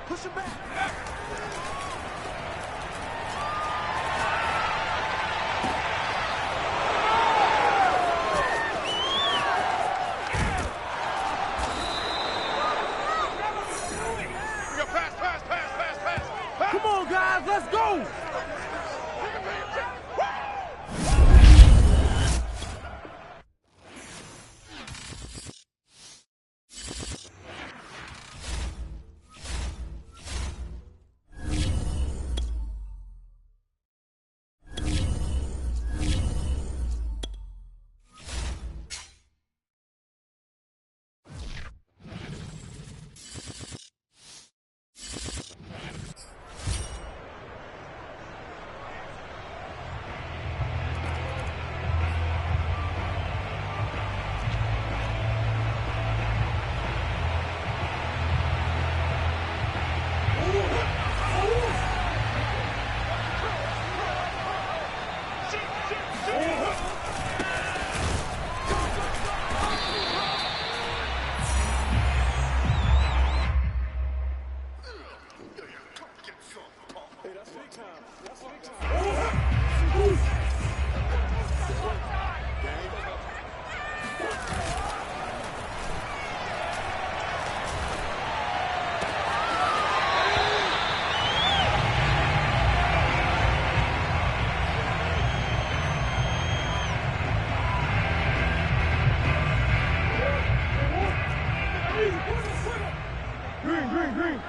Push him back. Come on, guys, let's go! Green.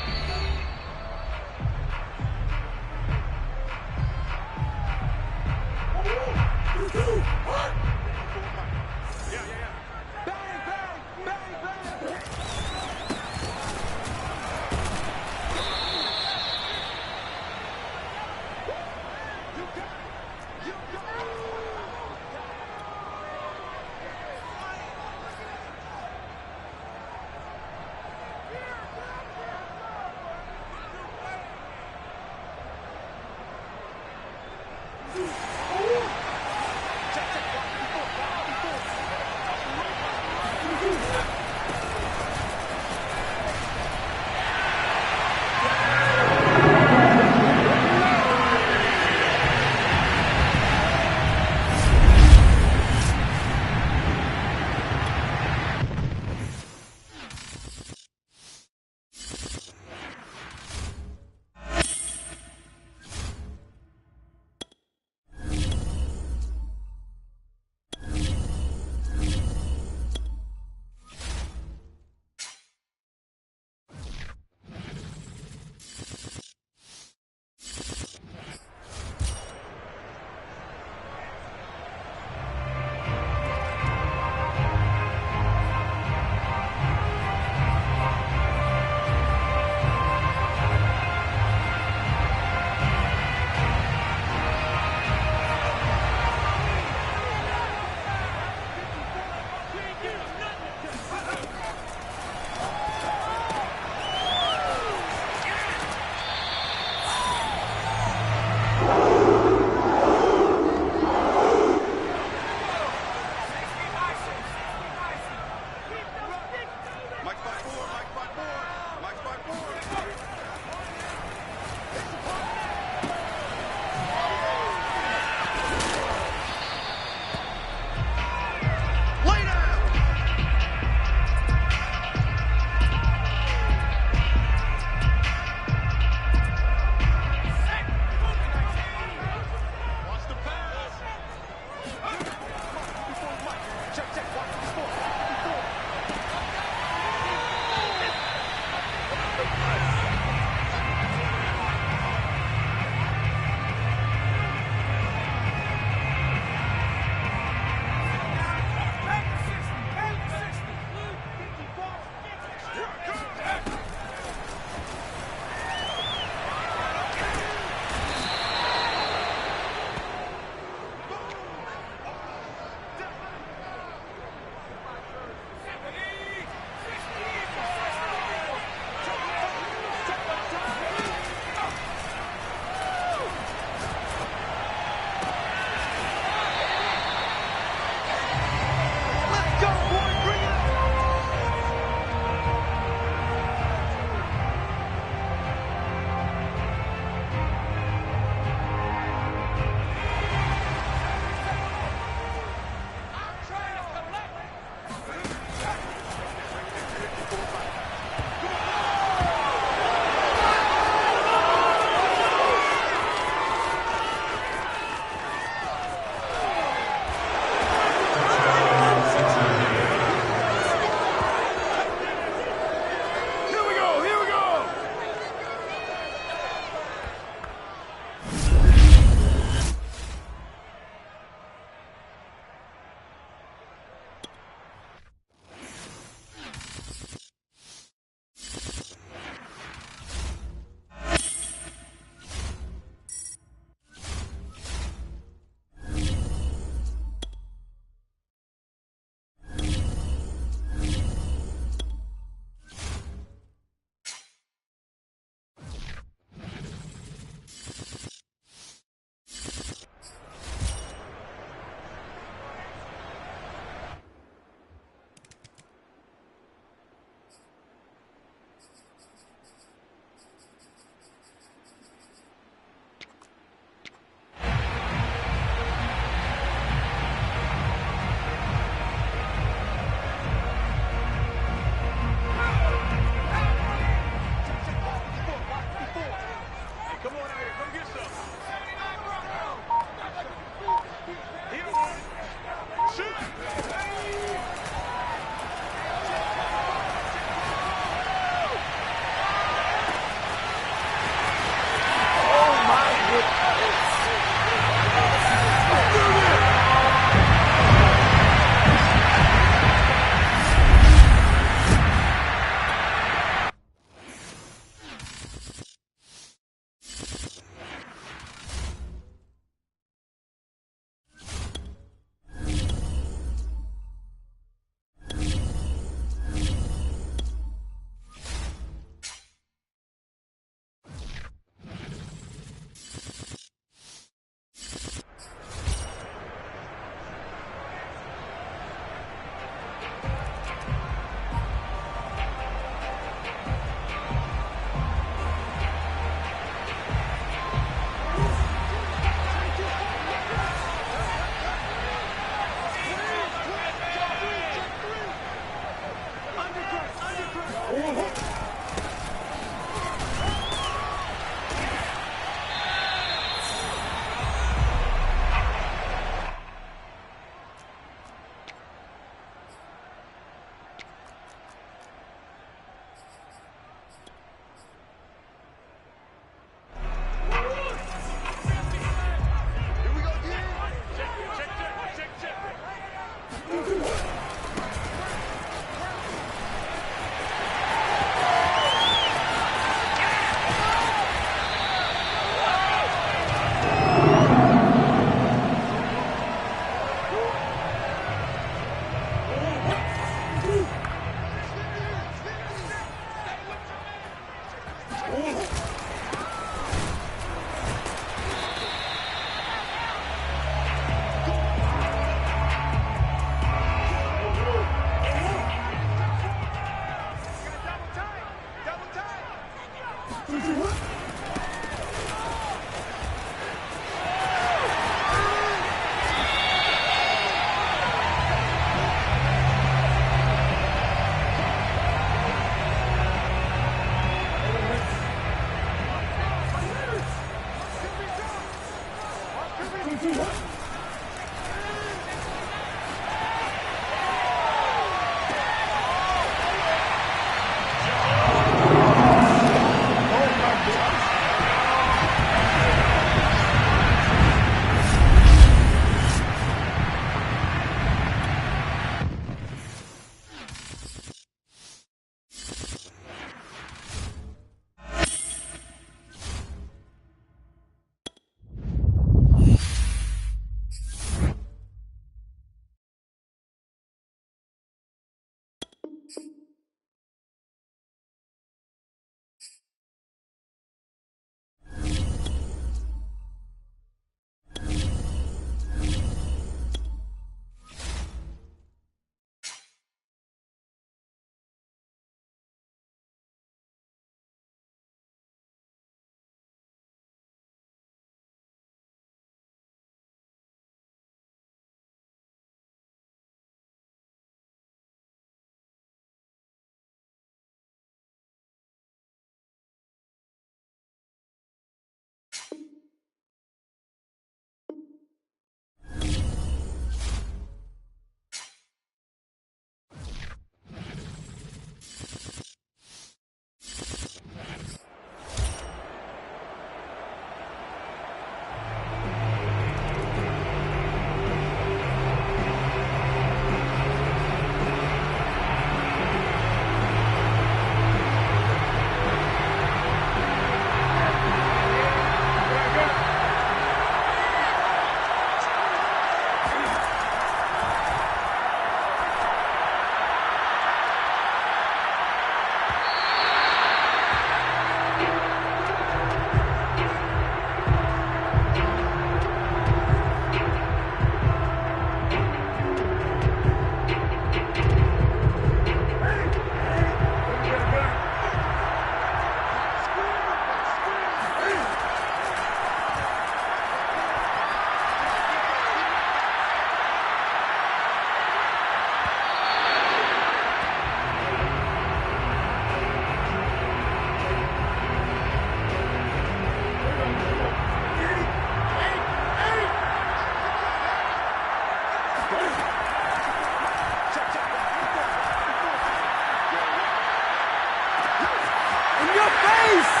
face!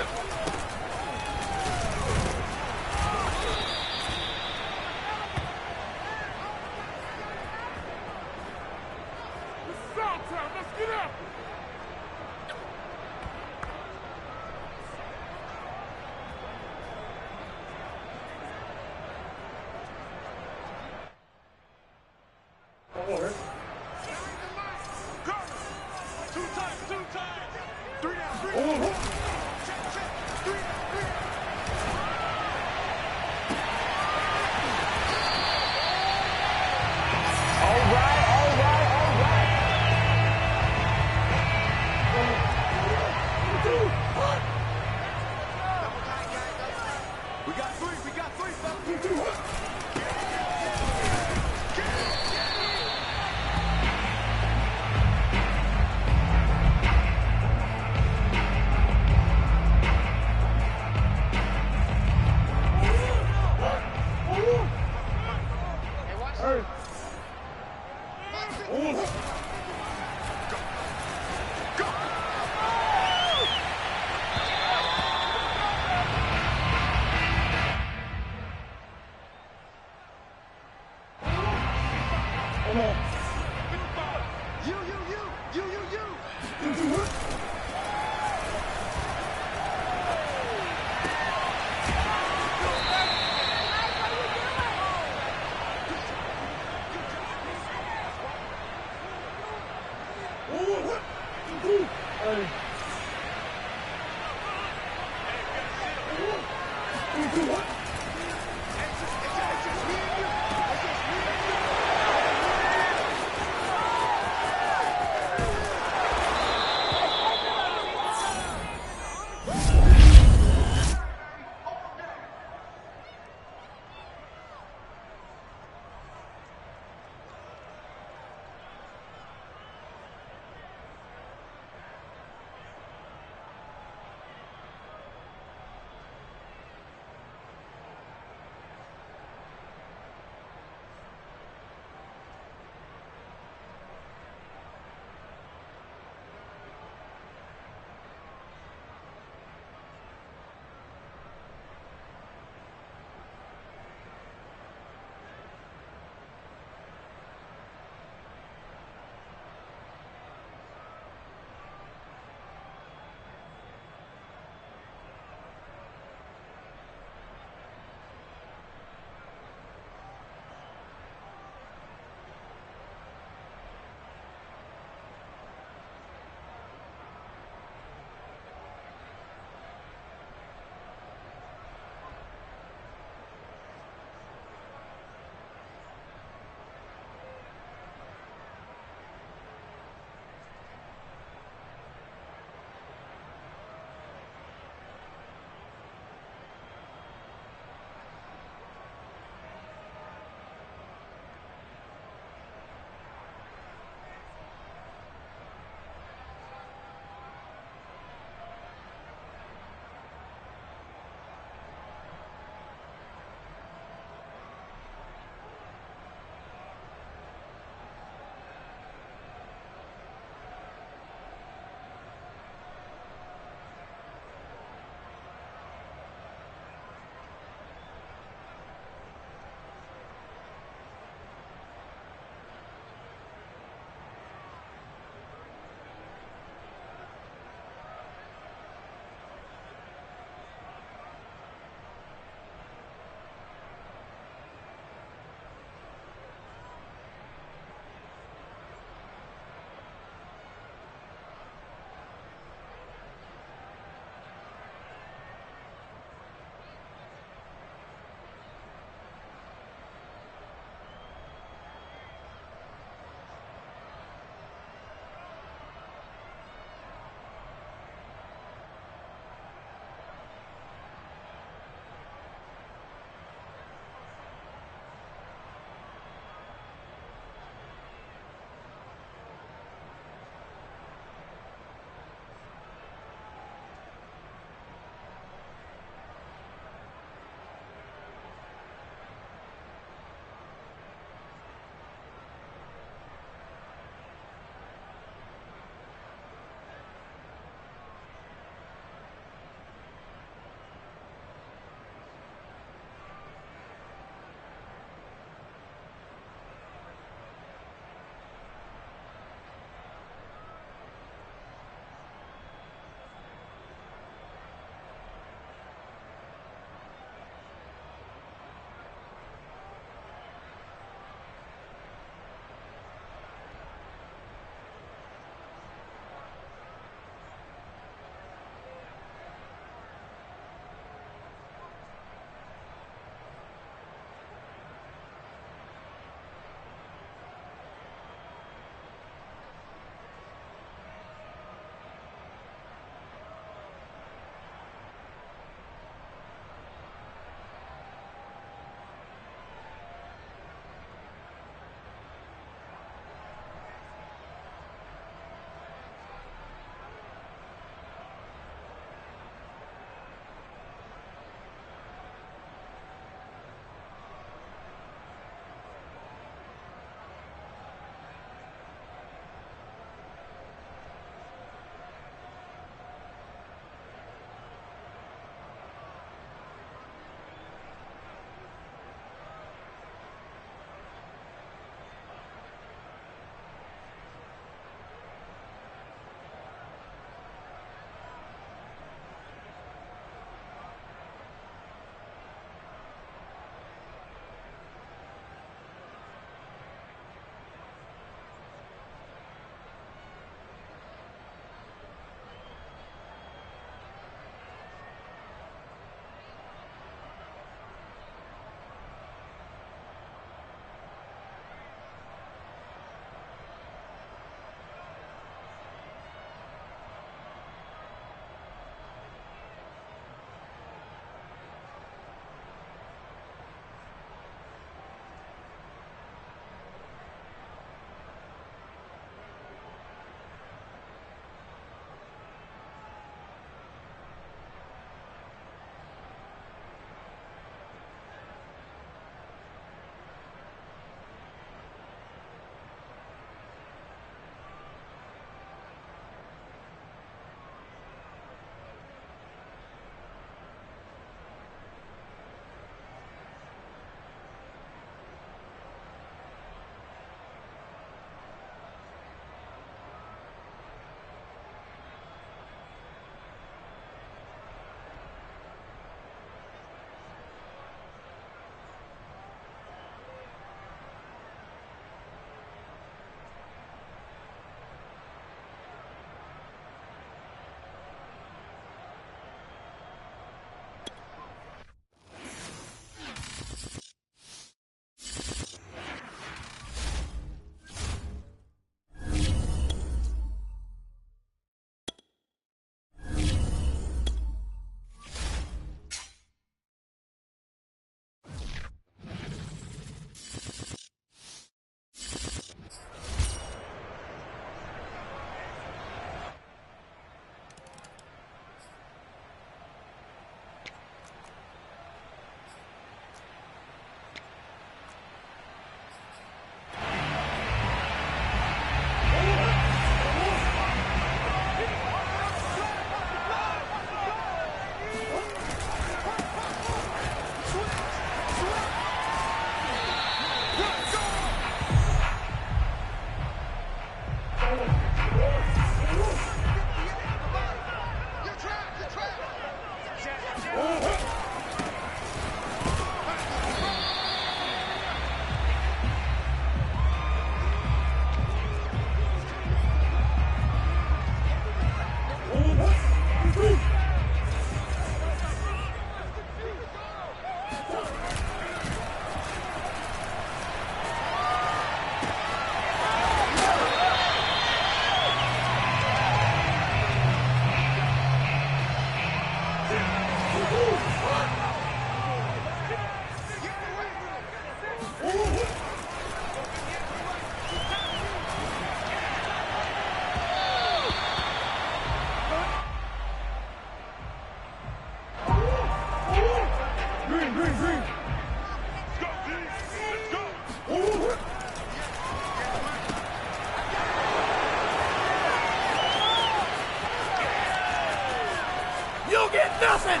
You get nothing!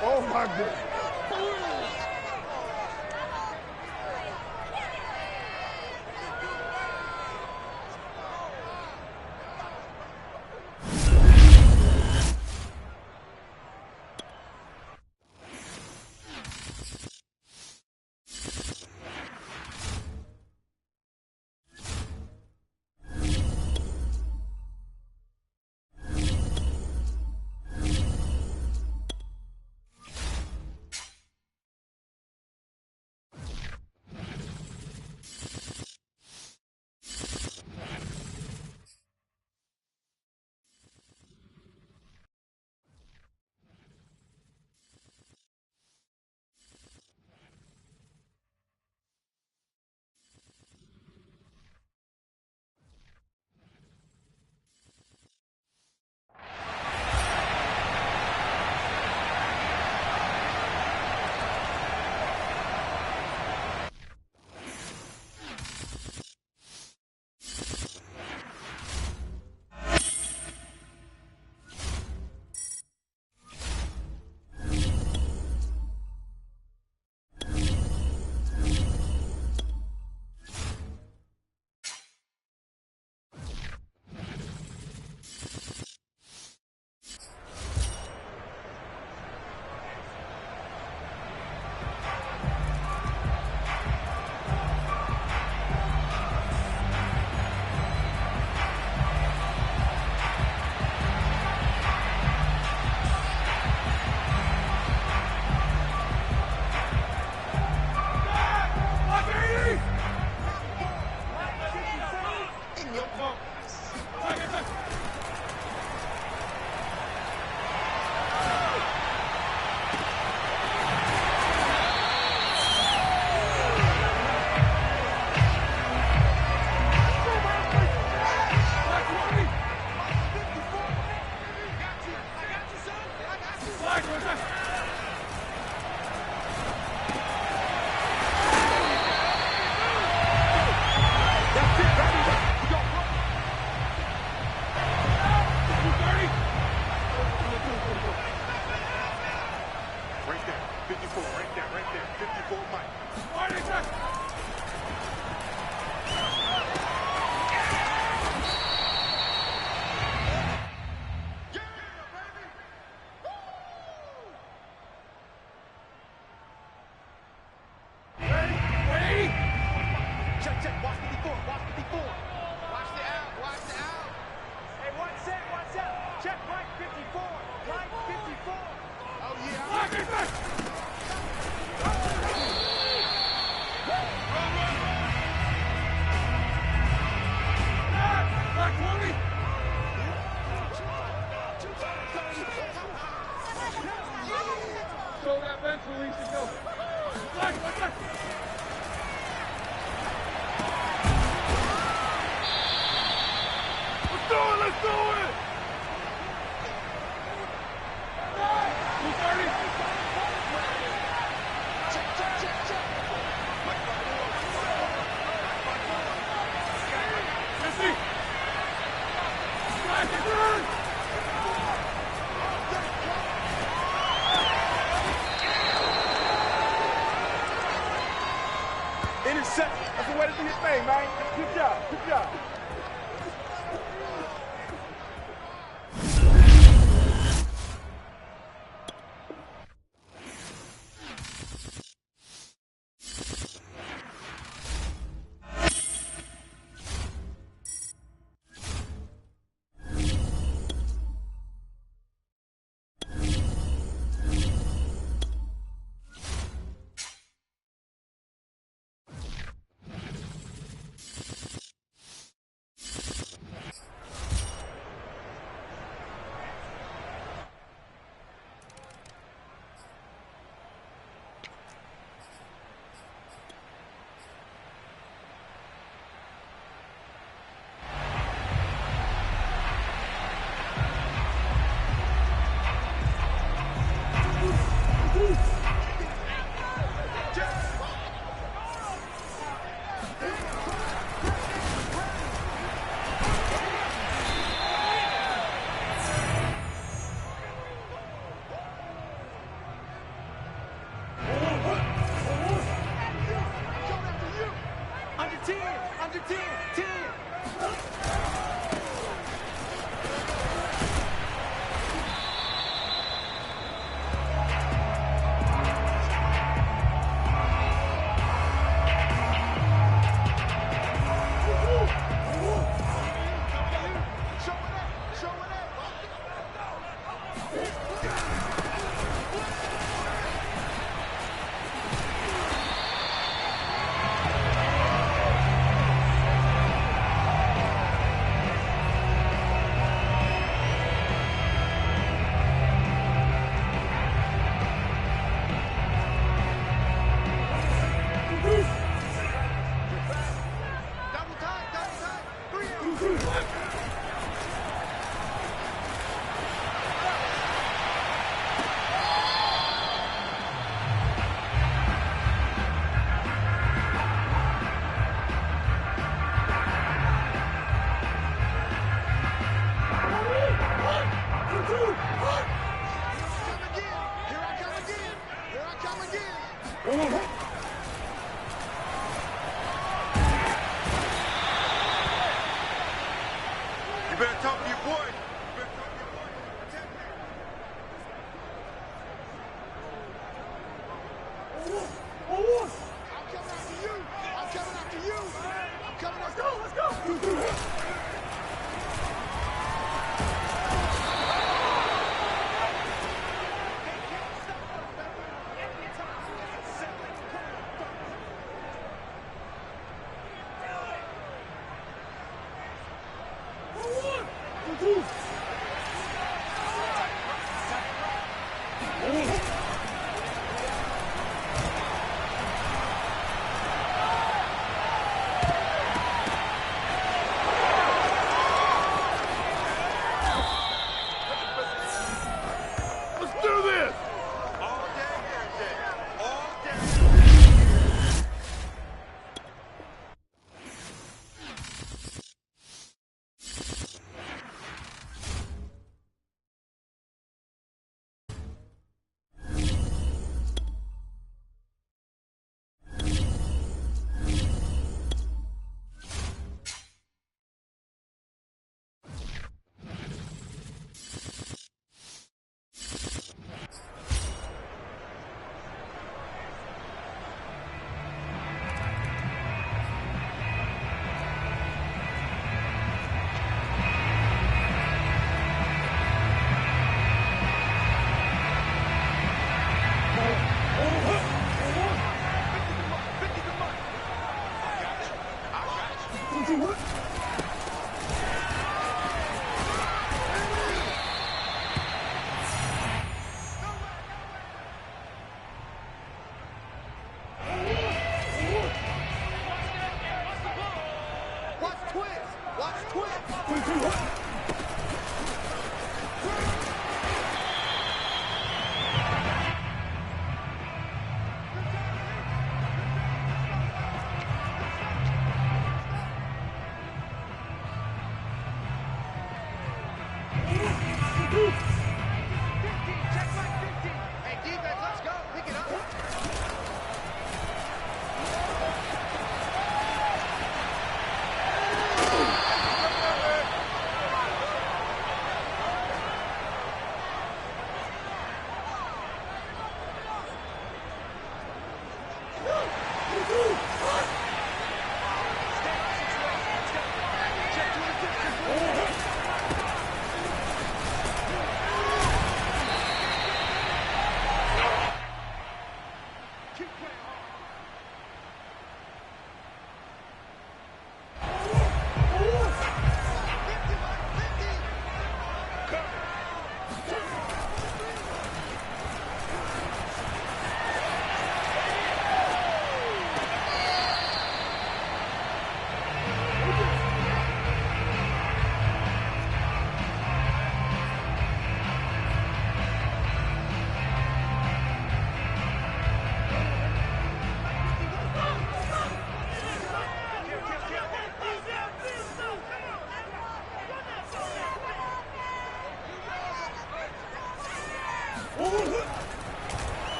Oh my goodness. Intercept. That's the way to do your thing, man. Good job. Good job. You better talk to your boy. You better talk to your boy. Protect him. I'm coming after you. I'm coming after you. I'm coming after you. Let's go.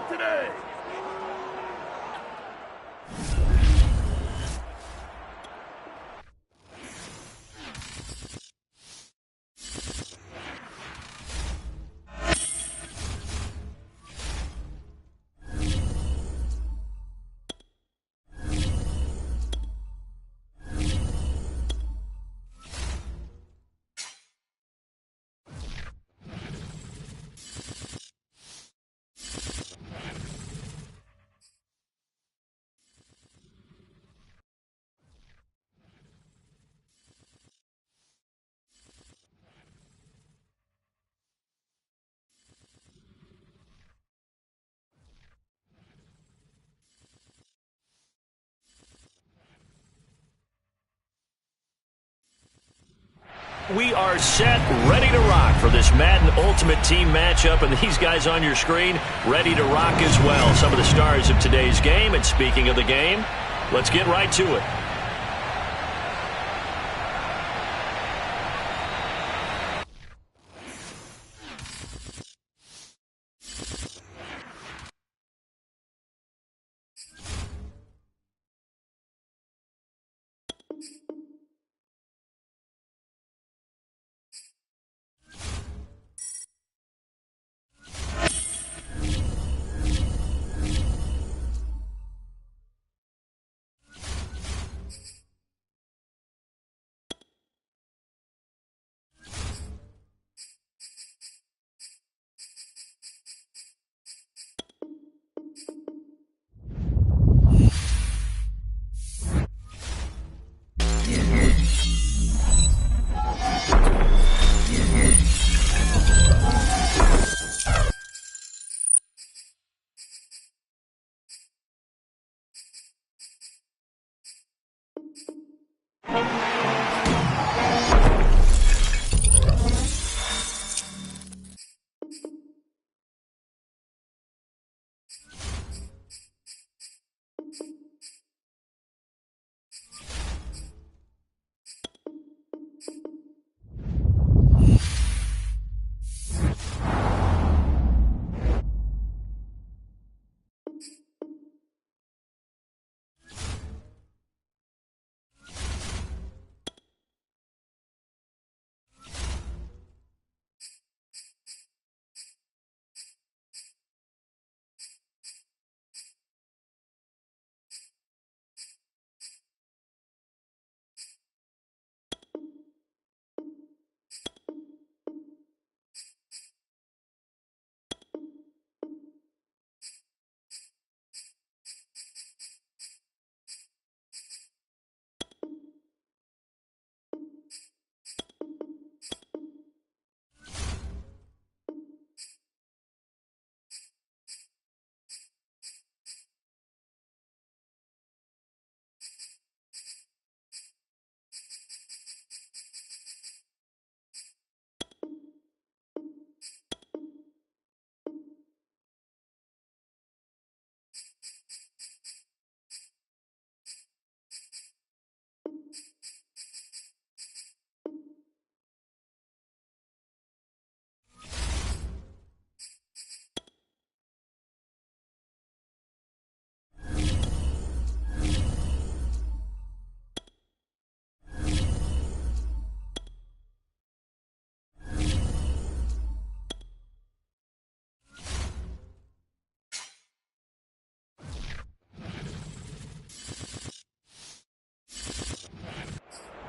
today. We are set, ready to rock for this Madden Ultimate Team matchup, and these guys on your screen ready to rock as well. Some of the stars of today's game, and speaking of the game, let's get right to it.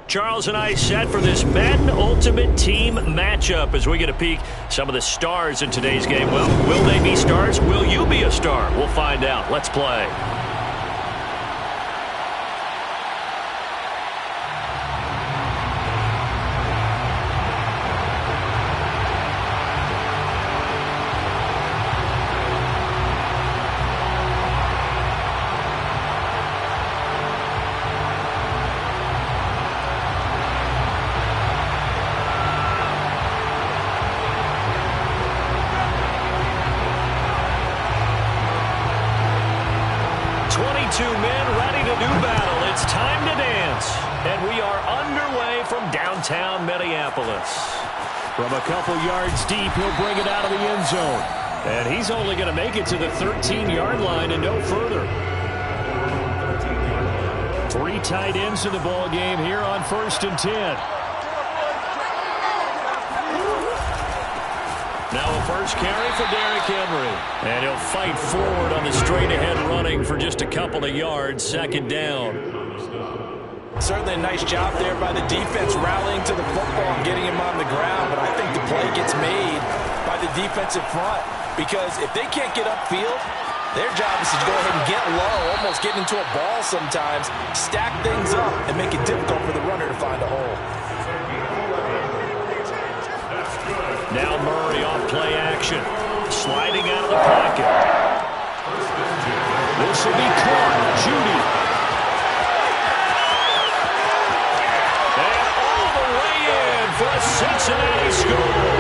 Charles and I set for this Madden Ultimate Team matchup as we get a peek some of the stars in today's game. Well, will they be stars? Will you be a star? We'll find out. Let's play. Two men ready to do battle. It's time to dance. And we are underway from downtown Minneapolis. From a couple yards deep, he'll bring it out of the end zone. And he's only going to make it to the 13-yard line and no further. 3 tight ends in the ball game here on 1st and 10. Now a first carry for Derrick Henry. And he'll fight forward on the straight-ahead running for just a couple of yards, 2nd down. Certainly a nice job there by the defense rallying to the football and getting him on the ground. But I think the play gets made by the defensive front because if they can't get upfield, their job is to go ahead and get low, almost get into a ball sometimes, stack things up, and make it difficult for the runner to find a hole. Now Murray off play action. Sliding out of the pocket. This will be caught. Jeudy. And all the way in for a Cincinnati score.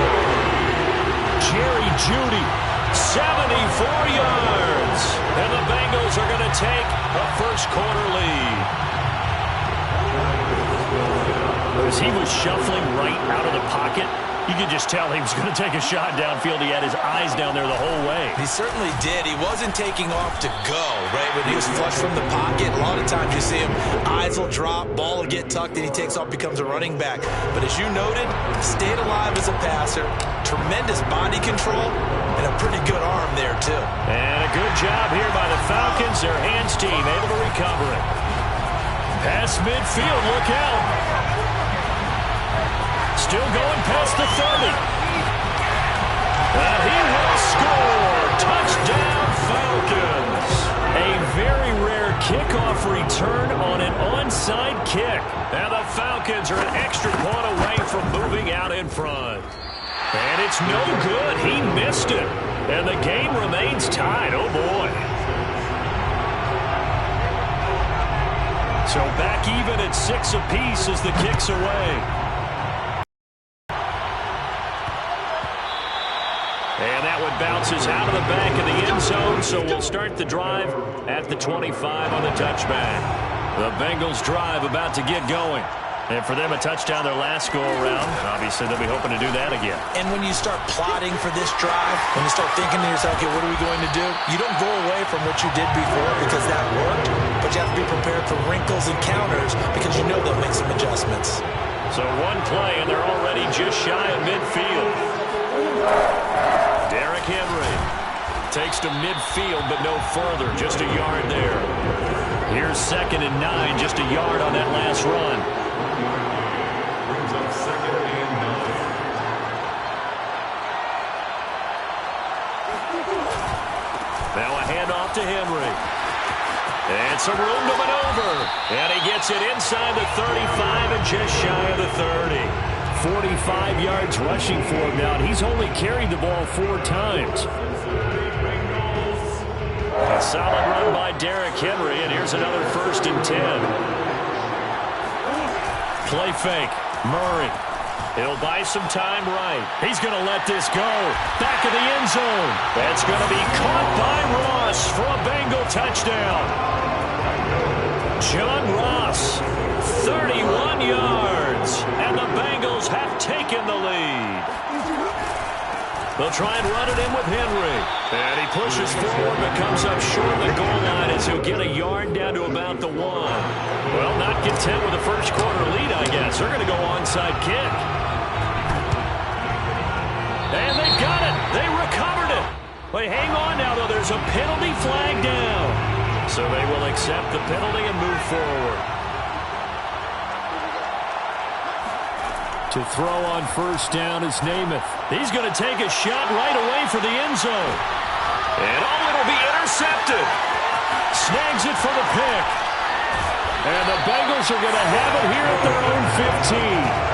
Jerry Jeudy, 74 yards. And the Bengals are going to take a first-quarter lead. As he was shuffling right out of the pocket, you could just tell he was going to take a shot downfield. He had his eyes down there the whole way. He certainly did. He wasn't taking off to go, right? When he was flushed from the pocket, a lot of times you see him, eyes will drop, ball will get tucked, and he takes off, becomes a running back. But as you noted, stayed alive as a passer, tremendous body control, and a pretty good arm there, too. And a good job here by the Falcons. Their hands team able to recover it. Pass midfield, look out. Still going past the 30. And he will score. Touchdown, Falcons. A very rare kickoff return on an onside kick. And the Falcons are an extra point away from moving out in front. And it's no good. He missed it. And the game remains tied. Oh, boy. So back even at 6 apiece as the kick's away. And that one bounces out of the back of the end zone, so we'll start the drive at the 25 on the touchback. The Bengals drive about to get going. And for them, a touchdown their last go-around. Obviously, they'll be hoping to do that again. And when you start plotting for this drive, when you start thinking to yourself, okay, what are we going to do? You don't go away from what you did before because that worked, but you have to be prepared for wrinkles and counters because you know they'll make some adjustments. So one play, and they're already just shy of midfield. Derrick Henry takes to midfield, but no further, just a yard there. Here's 2nd and 9, just a yard on that last run. Brings up 2nd and 9. Now a handoff to Henry. And some room to maneuver. And he gets it inside the 35 and just shy of the 30. 45 yards rushing for him now, and he's only carried the ball 4 times. A solid run by Derrick Henry, and here's another 1st and 10. Play fake. Murray. He'll buy some time right. He's going to let this go. Back of the end zone. That's going to be caught by Ross for a Bengal touchdown. John Ross, 31 yards, and the Bengals have taken the lead. They'll try and run it in with Henry. And he pushes forward but comes up short of the goal line as he'll get a yard down to about the 1. Well, not content with the first quarter lead, I guess. They're going to go onside kick. And they got it. They recovered it. They hang on now, though. There's a penalty flag down. So they will accept the penalty and move forward. To throw on 1st down is Namath. He's going to take a shot right away for the end zone. And it'll be intercepted. Snags it for the pick. And the Bengals are going to have it here at their own 15.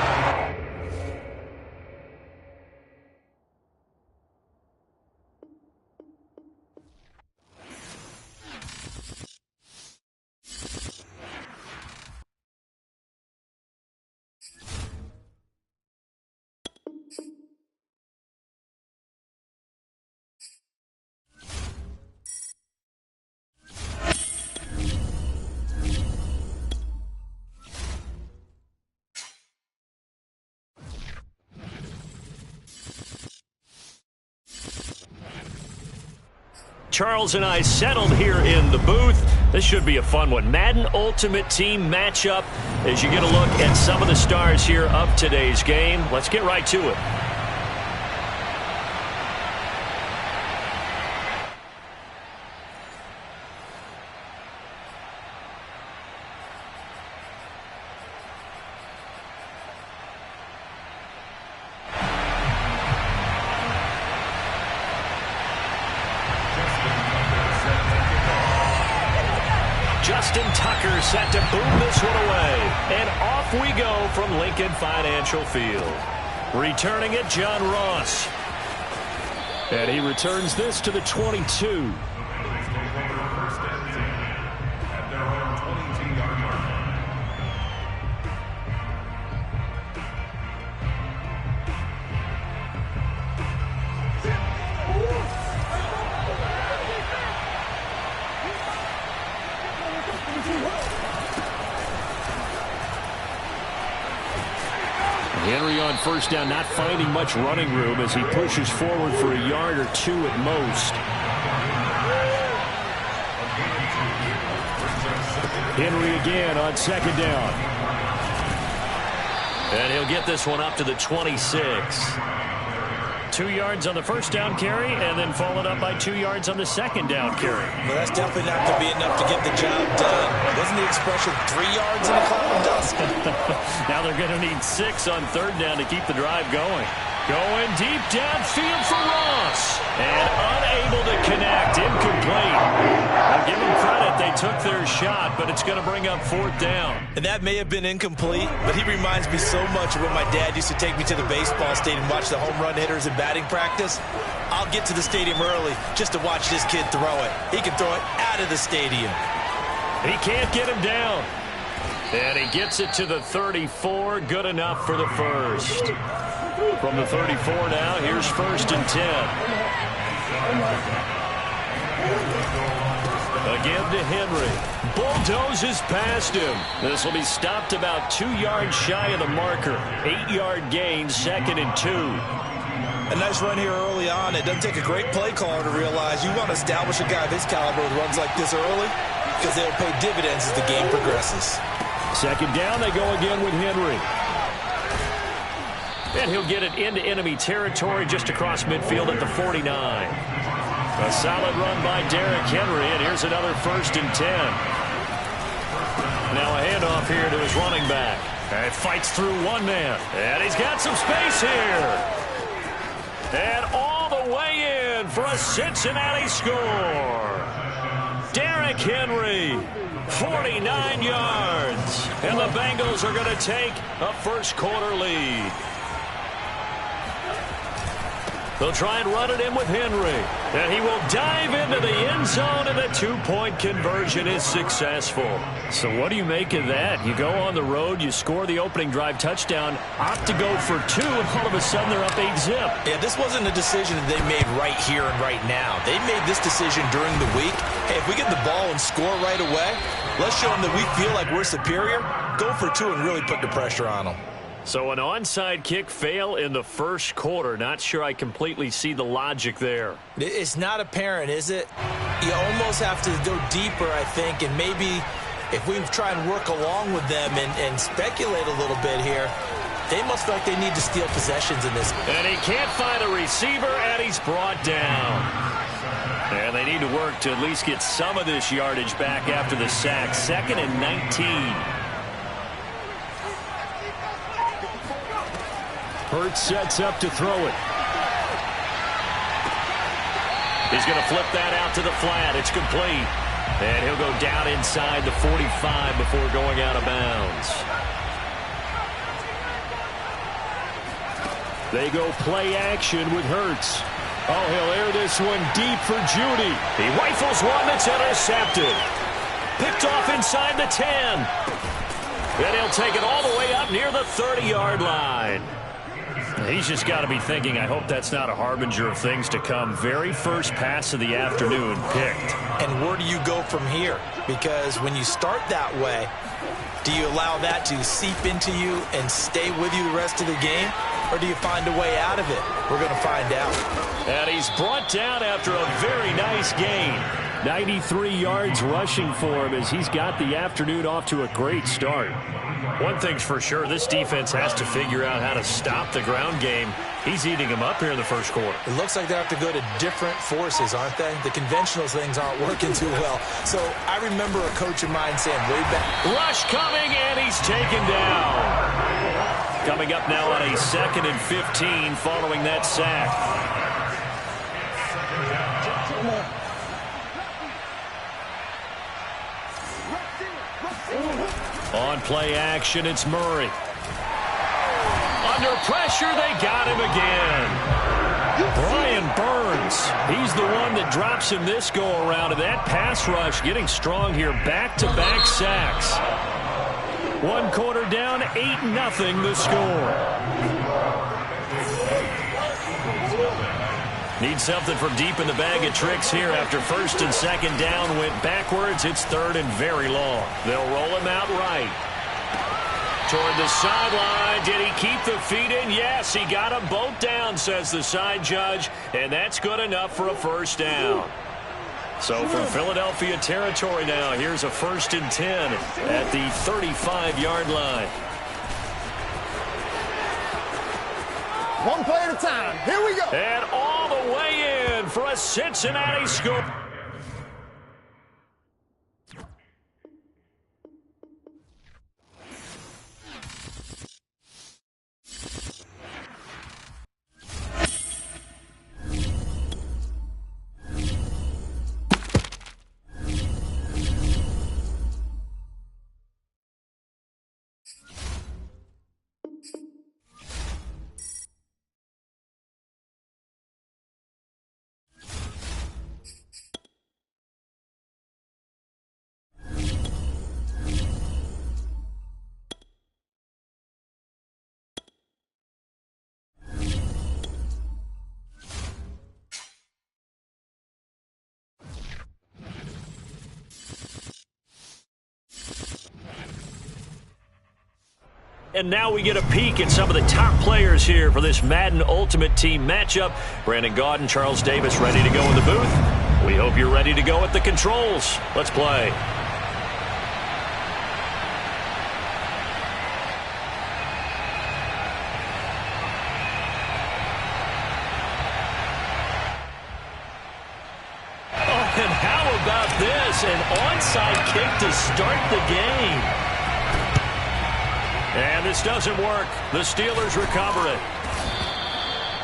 Charles and I settled here in the booth. This should be a fun one. Madden Ultimate Team matchup as you get a look at some of the stars here of today's game. Let's get right to it. Justin Tucker set to boom this one away. And off we go from Lincoln Financial Field. Returning it, John Ross. And he returns this to the 22. Henry on first down, not finding much running room as he pushes forward for a yard or two at most. Henry again on second down. And he'll get this one up to the 26. 2 yards on the first down carry, and then followed up by 2 yards on the second down carry. Well, that's definitely not going to be enough to get the job done. Wasn't the expression 3 yards in a cloud of dust? Now they're going to need 6 on third down to keep the drive going. Going deep downfield for Ross. And unable to connect. Incomplete. I'll give them credit. They took their shot, but it's going to bring up fourth down. And that may have been incomplete, but he reminds me so much of when my dad used to take me to the baseball stadium and watch the home run hitters in batting practice. I'll get to the stadium early just to watch this kid throw it. He can throw it out of the stadium. He can't get him down. And he gets it to the 34. Good enough for the first. From the 34 now, here's 1st and 10. Again to Henry. Bulldozes past him. This will be stopped about 2 yards shy of the marker. 8-yard gain, 2nd and 2. A nice run here early on. It doesn't take a great play caller to realize you want to establish a guy of his caliber with runs like this early because they'll pay dividends as the game progresses. Second down, they go again with Henry. And he'll get it into enemy territory just across midfield at the 49. A solid run by Derrick Henry, and here's another 1st and 10. Now a handoff here to his running back. And fights through one man. And he's got some space here. And all the way in for a Cincinnati score. Derrick Henry, 49 yards. And the Bengals are going to take a first quarter lead. They'll try and run it in with Henry. And he will dive into the end zone, and the 2-point conversion is successful. So what do you make of that? You go on the road, you score the opening drive touchdown, opt to go for 2, and all of a sudden they're up 8-zip. Yeah, this wasn't a decision that they made right here and right now. They made this decision during the week. Hey, if we get the ball and score right away, let's show them that we feel like we're superior. Go for 2 and really put the pressure on them. So an onside kick fail in the first quarter. Not sure I completely see the logic there. It's not apparent, is it? You almost have to go deeper, I think, and maybe if we try and work along with them and speculate a little bit here, they must feel like they need to steal possessions in this. And he can't find a receiver, and he's brought down. And they need to work to at least get some of this yardage back after the sack. 2nd and 19. Hurts sets up to throw it. He's going to flip that out to the flat. It's complete. And he'll go down inside the 45 before going out of bounds. They go play action with Hurts. Oh, he'll air this one deep for Judy. He rifles one that's intercepted. Picked off inside the 10. And he'll take it all the way up near the 30-yard line. He's just got to be thinking, I hope that's not a harbinger of things to come. Very first pass of the afternoon picked. And where do you go from here? Because when you start that way, do you allow that to seep into you and stay with you the rest of the game? or do you find a way out of it? We're going to find out. And he's brought down after a very nice gain. 93 yards rushing for him as he's got the afternoon off to a great start. One thing's for sure, this defense has to figure out how to stop the ground game. He's eating them up here in the first quarter. It looks like they have to go to different forces, aren't they? The conventional things aren't working too well. So I remember a coach of mine saying way back. Rush coming, and he's taken down. Coming up now on a 2nd and 15 following that sack. On play action, it's Murray. Under pressure, they got him again. Brian Burns, he's the one that drops him this go-around. And that pass rush getting strong here. Back-to-back sacks. 1 quarter down, 8-0 the score. Need something from deep in the bag of tricks here after 1st and 2nd down went backwards. It's 3rd and very long. They'll roll him out right. Toward the sideline. Did he keep the feet in? Yes, he got them both down, says the side judge. And that's good enough for a 1st down. So from Philadelphia territory now, here's a 1st and 10 at the 35-yard line. 1 play at a time. Here we go. And all the way in for a Cincinnati scoop. And now we get a peek at some of the top players here for this Madden Ultimate Team matchup. Brandon Gaudin, Charles Davis ready to go in the booth. We hope you're ready to go at the controls. Let's play. Oh, and how about this? An onside kick to start the game. And this doesn't work. The Steelers recover it.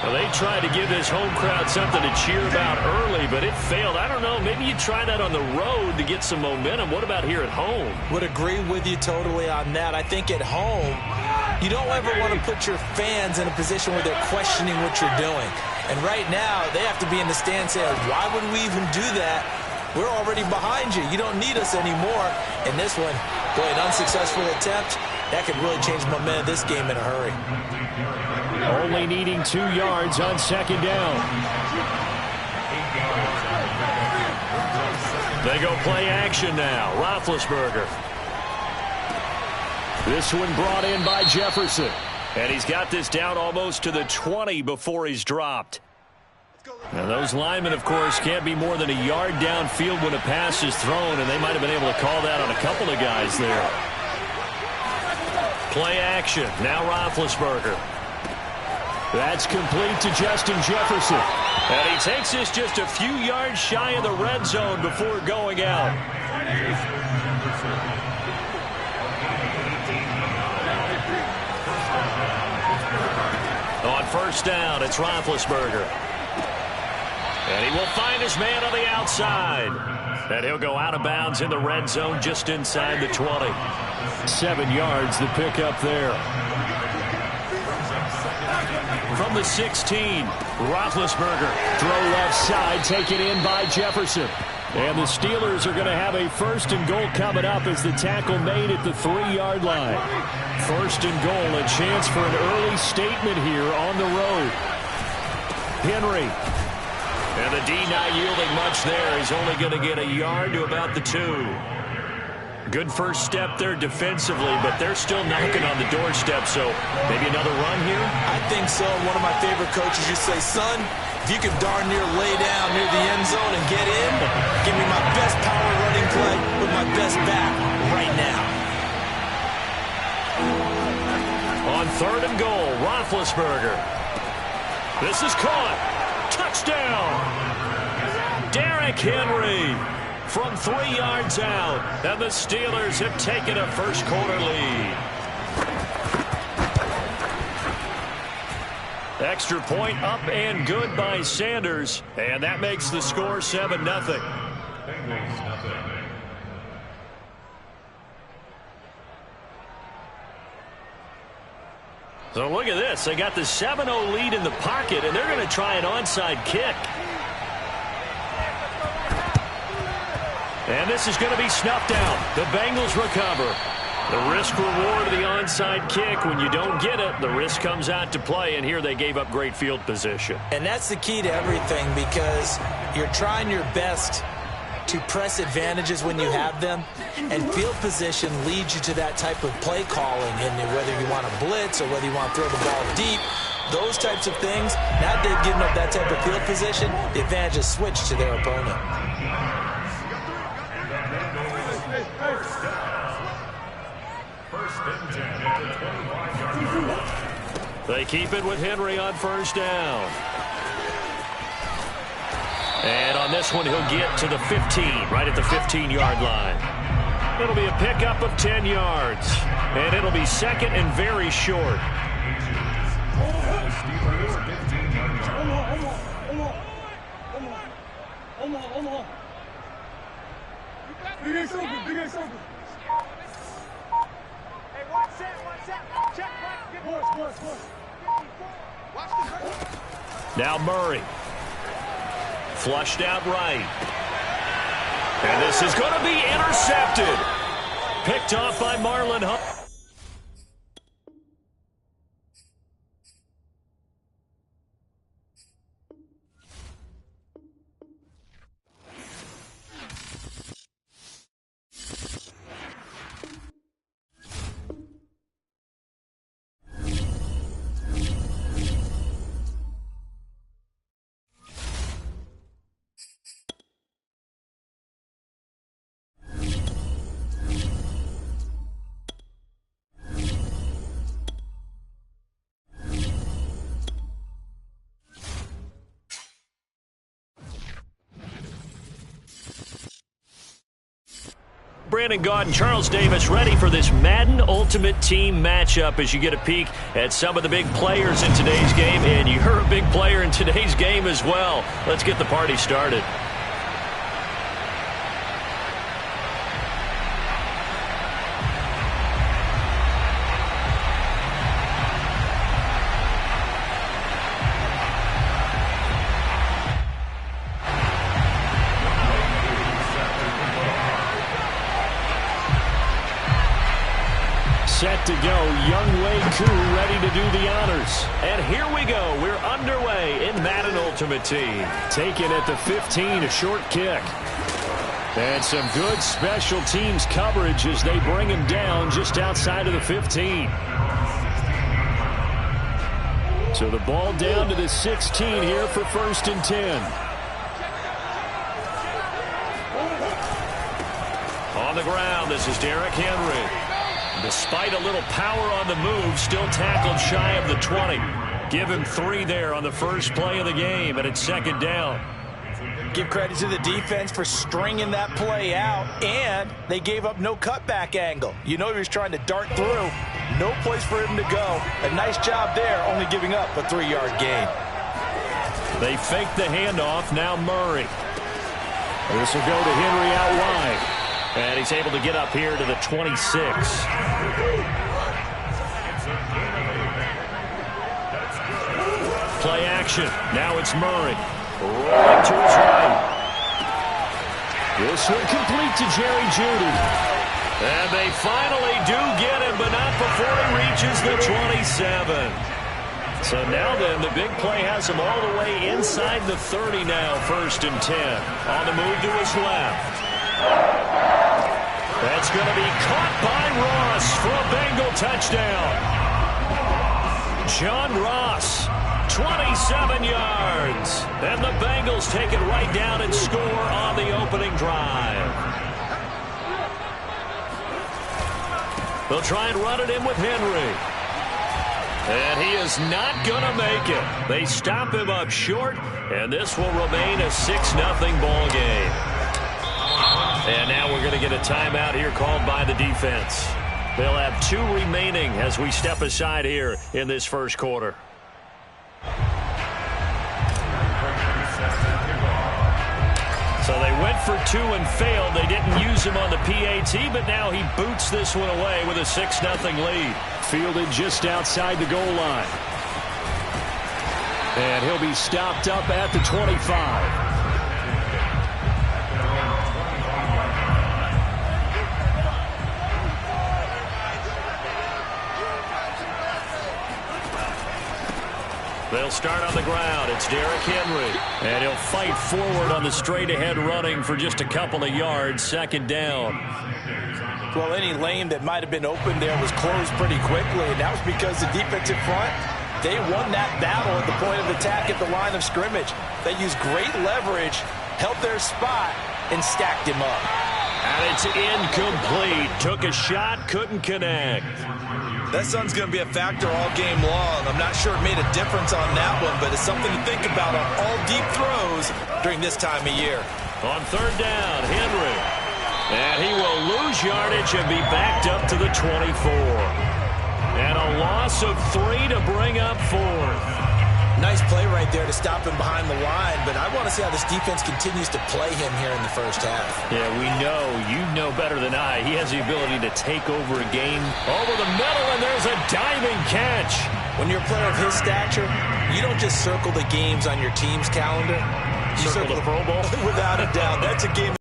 Well, they tried to give this home crowd something to cheer about early, but it failed. I don't know. Maybe you try that on the road to get some momentum. What about here at home? Would agree with you totally on that. I think at home, you don't ever want to put your fans in a position where they're questioning what you're doing. And right now, they have to be in the stand saying, why would we even do that? We're already behind you. You don't need us anymore. And this one, boy, an unsuccessful attempt. That could really change the momentum of this game in a hurry. Only needing 2 yards on 2nd down. They go play action now. Roethlisberger. This one brought in by Jefferson. And he's got this down almost to the 20 before he's dropped. Now those linemen, of course, can't be more than a yard downfield when a pass is thrown, and they might have been able to call that on a couple of guys there. Play action. Now Roethlisberger. That's complete to Justin Jefferson. And he takes this just a few yards shy of the red zone before going out. On 1st down, it's Roethlisberger. And he will find his man on the outside. And he'll go out of bounds in the red zone just inside the 20. 7 yards the pickup there. From the 16, Roethlisberger. Throw left side, taken in by Jefferson. And the Steelers are going to have a 1st and goal coming up as the tackle made at the 3-yard line. 1st and goal, a chance for an early statement here on the road. Henry. And the D not yielding much there. He's only going to get a yard to about the 2. Good first step there defensively, but they're still knocking on the doorstep, so maybe another run here? I think so. One of my favorite coaches used to say, son, if you can darn near lay down near the end zone and get in, give me my best power running play with my best back right now. On 3rd and goal, Roethlisberger. This is caught. Touchdown. Derrick Henry from 3 yards out. And the Steelers have taken a first-quarter lead. Extra point up and good by Sanders. And that makes the score 7-0. So look at this. They got the 7-0 lead in the pocket, and they're going to try an onside kick. And this is going to be snuffed out. The Bengals recover. The risk-reward of the onside kick, when you don't get it, the risk comes out to play, and here they gave up great field position. And that's the key to everything, because you're trying your best to press advantages when you have them, and field position leads you to that type of play calling, and whether you want to blitz or whether you want to throw the ball deep, those types of things. Now that they've given up that type of field position, the advantage is switched to their opponent. They keep it with Henry on 1st down. And on this one, he'll get to the 15, right at the 15-yard line. It'll be a pickup of 10 yards. And it'll be 2nd and very short. Now Murray. Flushed out right. And this is going to be intercepted. Picked off by Marlon Hunt. Brandon Gaudin and Charles Davis ready for this Madden Ultimate Team matchup as you get a peek at some of the big players in today's game. And you're a big player in today's game as well. Let's get the party started. Set to go, Younghoe Koo ready to do the honors. And here we go. We're underway in Madden Ultimate Team. Taken at the 15, a short kick. And some good special teams coverage as they bring him down just outside of the 15. So the ball down to the 16 here for 1st and 10. On the ground, this is Derrick Henry. Despite a little power on the move, still tackled shy of the 20. Give him 3 there on the first play of the game, and it's 2nd down. Give credit to the defense for stringing that play out, and they gave up no cutback angle. You know he was trying to dart through. No place for him to go. A nice job there, only giving up a 3-yard gain. They fake the handoff, now Murray. This will go to Henry out wide. And he's able to get up here to the 26. Play action. Now it's Murray. Rolling to his right. This will complete to Jerry Jeudy. And they finally do get him, but not before he reaches the 27. So now then, the big play has him all the way inside the 30 now, 1st and 10. On the move to his left. That's going to be caught by Ross for a Bengal touchdown. John Ross, 27 yards. And the Bengals take it right down and score on the opening drive. They'll try and run it in with Henry. And he is not going to make it. They stop him up short, and this will remain a 6-0 ball game. And now we're going to get a timeout here called by the defense. They'll have 2 remaining as we step aside here in this first quarter. So they went for 2 and failed. They didn't use him on the PAT, but now he boots this one away with a 6-0 lead. Fielded just outside the goal line. And he'll be stopped up at the 25. They'll start on the ground. It's Derrick Henry. And he'll fight forward on the straight-ahead running for just a couple of yards. Second down. Well, any lane that might have been open there was closed pretty quickly, and that was because the defensive front, they won that battle at the point of attack at the line of scrimmage. They used great leverage, held their spot, and stacked him up. And it's incomplete. Took a shot, couldn't connect. That sun's going to be a factor all game long. I'm not sure it made a difference on that one, but it's something to think about on all deep throws during this time of year. On third down, Henry. And he will lose yardage and be backed up to the 24. And a loss of 3 to bring up 4th. Nice play right there to stop him behind the line, but I want to see how this defense continues to play him here in the first half. Yeah, we know. You know better than I. He has the ability to take over a game over the middle, and there's a diving catch. When you're a player of his stature, you don't just circle the games on your team's calendar. You circle the Pro Bowl? Without a doubt. That's a game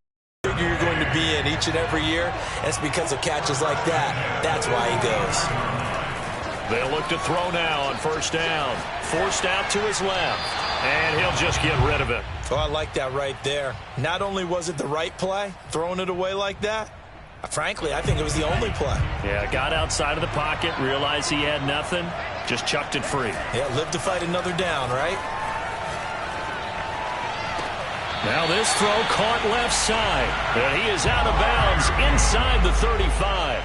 you're going to be in each and every year. It's because of catches like that. That's why he goes. They'll look to throw now on first down. Forced out to his left. And he'll just get rid of it. Oh, I like that right there. Not only was it the right play, throwing it away like that, frankly, I think it was the only play. Yeah, got outside of the pocket, realized he had nothing, just chucked it free. Yeah, live to fight another down, right? Now this throw caught left side. And he is out of bounds inside the 35.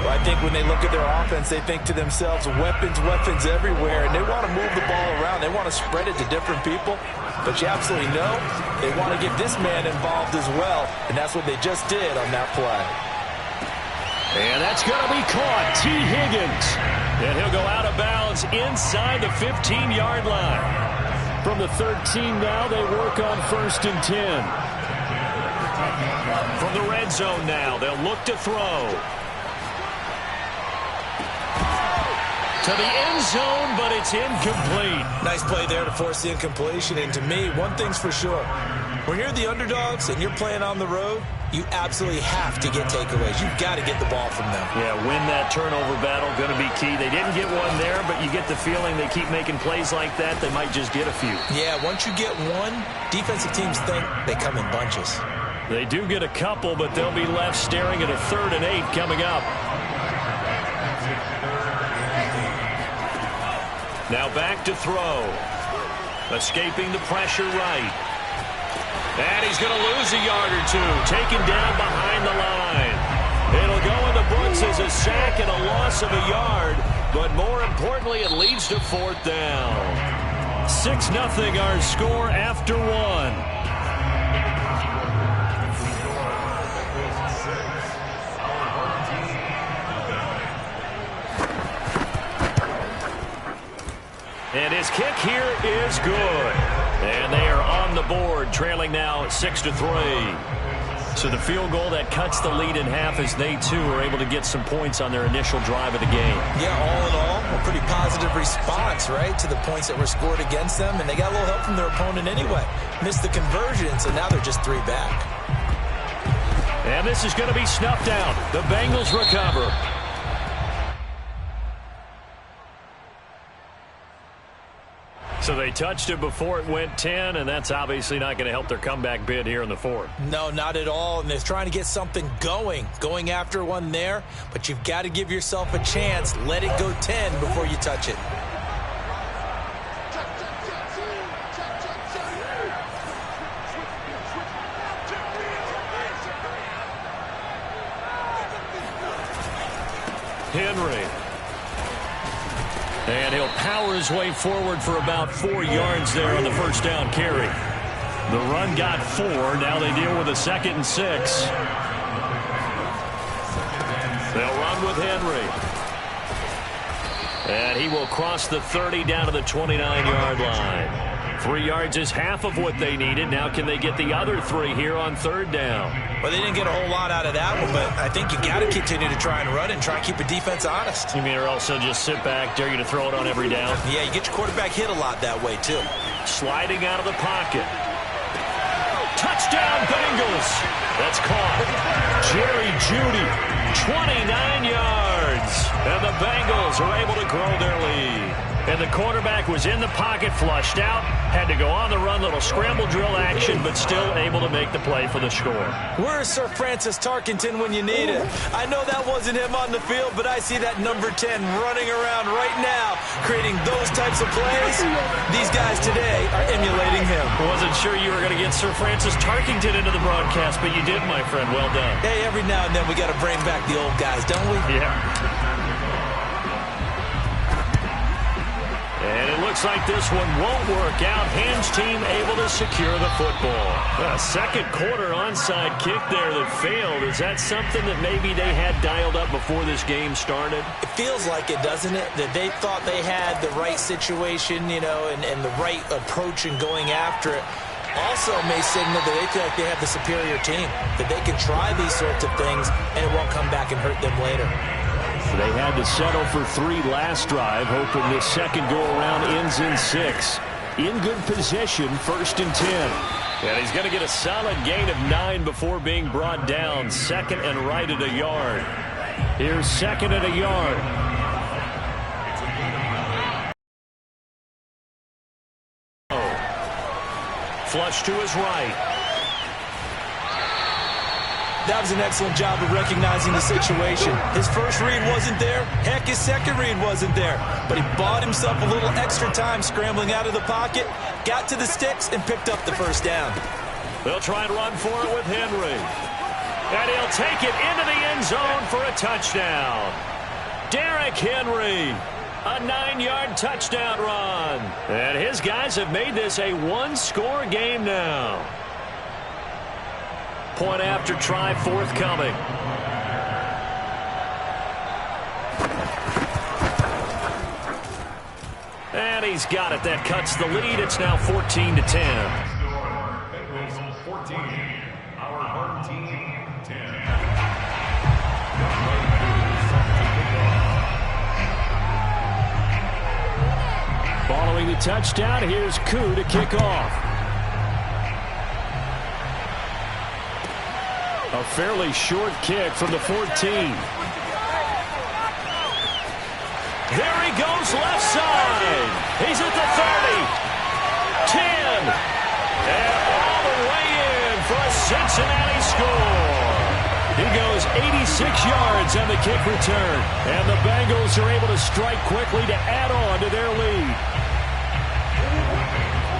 Well, I think when they look at their offense, they think to themselves, weapons everywhere, and they want to move the ball around. They want to spread it to different people, but you absolutely know they want to get this man involved as well, and that's what they just did on that play. And that's going to be caught. T. Higgins. And he'll go out of bounds inside the 15-yard line. From the 13 now, they work on 1st and 10. From the red zone now, they'll look to throw. To the end zone, but it's incomplete. Nice play there to force the incompletion. And to me, one thing's for sure. When you're the underdogs and you're playing on the road, you absolutely have to get takeaways. You've got to get the ball from them. Yeah, win that turnover battle, going to be key. They didn't get one there, but you get the feeling they keep making plays like that, they might just get a few. Yeah, once you get one, defensive teams think they come in bunches. They do get a couple, but they'll be left staring at a 3rd and 8 coming up. Now back to throw. Escaping the pressure right. And he's going to lose a yard or 2. Taken down behind the line. It'll go in the books as a sack and a loss of a yard. But more importantly, it leads to 4th down. 6-0 our score after 1. And his kick here is good. And they are on the board, trailing now 6-3. So the field goal that cuts the lead in half as they, too, are able to get some points on their initial drive of the game. Yeah, all in all, a pretty positive response, right, to the points that were scored against them. And they got a little help from their opponent anyway. Missed the conversion, so now they're just 3 back. And this is going to be snuffed out. The Bengals recover. So they touched it before it went 10, and that's obviously not going to help their comeback bid here in the fourth. No, not at all, and they're trying to get something going after one there, but you've got to give yourself a chance. Let it go 10 before you touch it. Henry. And he'll power his way forward for about 4 yards there on the first down carry. The run got 4. Now they deal with a 2nd and 6. They'll run with Henry. And he will cross the 30 down to the 29-yard line. 3 yards is half of what they needed. Now can they get the other 3 here on 3rd down? Well, they didn't get a whole lot out of that one, but I think you got to continue to try and run and try and keep the defense honest. You mean or else they'll just sit back, dare you to throw it on every down? Yeah, you get your quarterback hit a lot that way, too. Sliding out of the pocket. Touchdown, Bengals. That's caught. Jerry Jeudy, 29 yards. And the Bengals are able to grow their lead. And the quarterback was in the pocket, flushed out, had to go on the run, little scramble drill action, but still able to make the play for the score. Where's Sir Francis Tarkenton when you need it? I know that wasn't him on the field, but I see that number 10 running around right now, creating those types of plays. These guys today are emulating him. Wasn't sure you were going to get Sir Francis Tarkenton into the broadcast, but you did, my friend. Well done. Hey, every now and then we got to bring back the old guys, don't we? Yeah. And it looks like this one won't work out. Ham's team able to secure the football. A second quarter onside kick there that failed. Is that something that maybe they had dialed up before this game started? It feels like it, doesn't it? That they thought they had the right situation, you know, and the right approach in going after it. Also may signal that they feel like they have the superior team, that they can try these sorts of things and it won't come back and hurt them later. They had to settle for 3 last drive, hoping this second go-around ends in 6. In good position, 1st and 10. And he's going to get a solid gain of 9 before being brought down. 2nd and right at a yard. Here's 2nd and a yard. Flush to his right. That was an excellent job of recognizing the situation. His first read wasn't there. Heck, his second read wasn't there. But he bought himself a little extra time scrambling out of the pocket, got to the sticks, and picked up the first down. They'll try and run for it with Henry. And he'll take it into the end zone for a touchdown. Derrick Henry, a 9-yard touchdown run. And his guys have made this a 1-score game now. Point after try forthcoming. And he's got it. That cuts the lead. It's now 14-10. Bengals 14, our home team 10. Following the touchdown, here's Koo to kick off. A fairly short kick from the 14. There he goes left side. He's at the 30. 10. And all the way in for a Cincinnati score. He goes 86 yards on the kick return. And the Bengals are able to strike quickly to add on to their lead.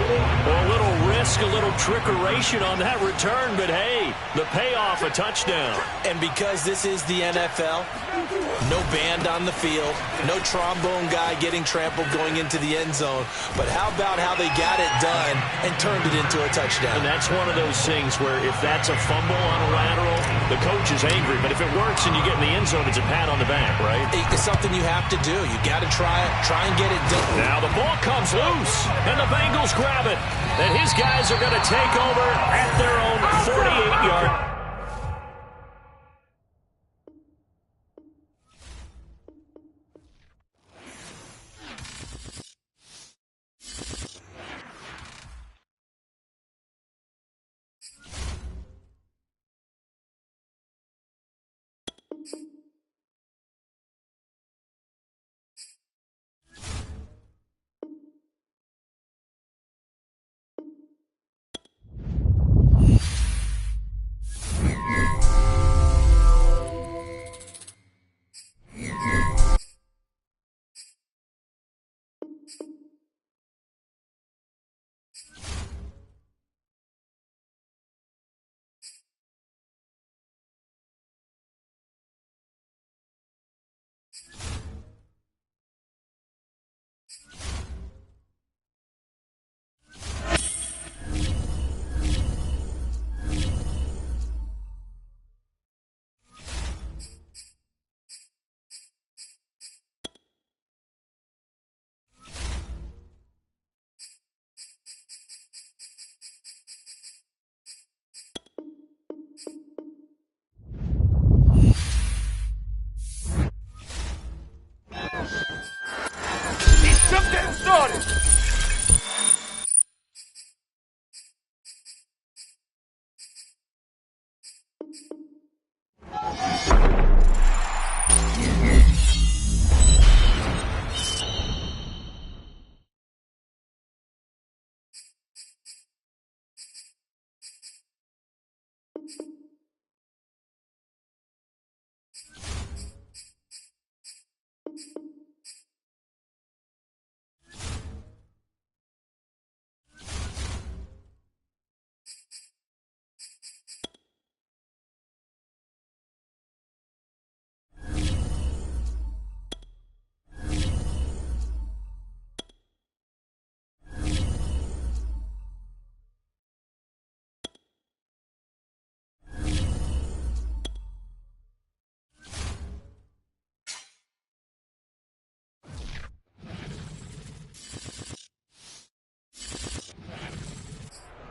A little risk, a little trickeration on that return, but hey, the payoff, a touchdown. And because this is the NFL, no band on the field, no trombone guy getting trampled going into the end zone. But how about how they got it done and turned it into a touchdown? And that's one of those things where if that's a fumble on a lateral, the coach is angry. But if it works and you get in the end zone, it's a pat on the back, right? It's something you have to do. You got to try it, try and get it done. Now the ball comes loose, and the Bengals grab it. And his guys are going to take over at their own 48-yard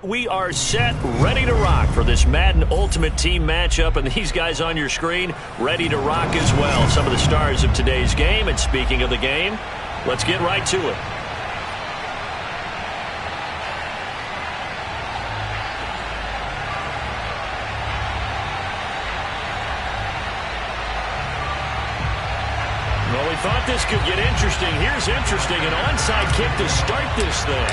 We are set, ready to rock for this Madden Ultimate Team matchup, and these guys on your screen ready to rock as well. Some of the stars of today's game, and speaking of the game, let's get right to it. Well, we thought this could get interesting. Here's interesting, an onside kick to start this thing.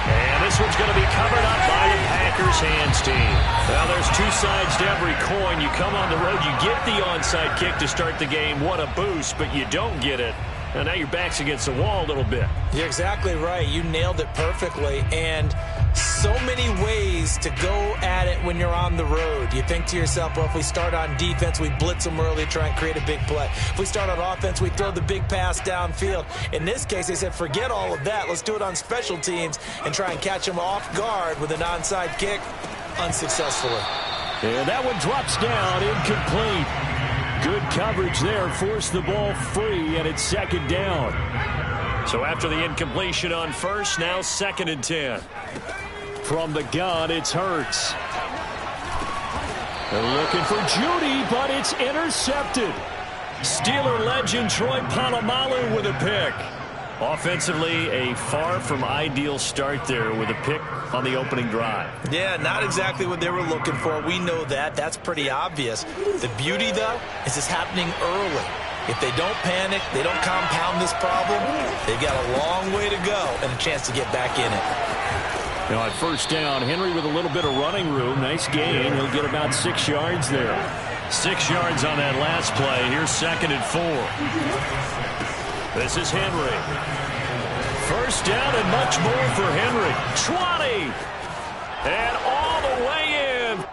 And this one's going to be covered up by the Packers hands team. Now, there's two sides to every coin. You come on the road, you get the onside kick to start the game. What a boost, but you don't get it. And now your back's against the wall a little bit. You're exactly right. You nailed it perfectly. And so many ways to go at it when you're on the road. You think to yourself, well, if we start on defense, we blitz them early, try and create a big play. If we start on offense, we throw the big pass downfield. In this case, they said, forget all of that. Let's do it on special teams and try and catch them off guard with an onside kick unsuccessfully. And that one drops down, incomplete. Good coverage there, forced the ball free, and it's second down. So after the incompletion on first, now 2nd and 10. From the gun, it's Hurts. They're looking for Judy, but it's intercepted. Steeler legend Troy Polamalu with a pick. Offensively, a far from ideal start there with a pick on the opening drive. Yeah, not exactly what they were looking for. We know that. That's pretty obvious. The beauty, though, is it's happening early. If they don't panic, they don't compound this problem, they've got a long way to go and a chance to get back in it. Now, at first down, Henry with a little bit of running room. Nice gain. He'll get about 6 yards there. 6 yards on that last play. Here's 2nd and 4. This is Henry. First down and much more for Henry. 20. And all the way in.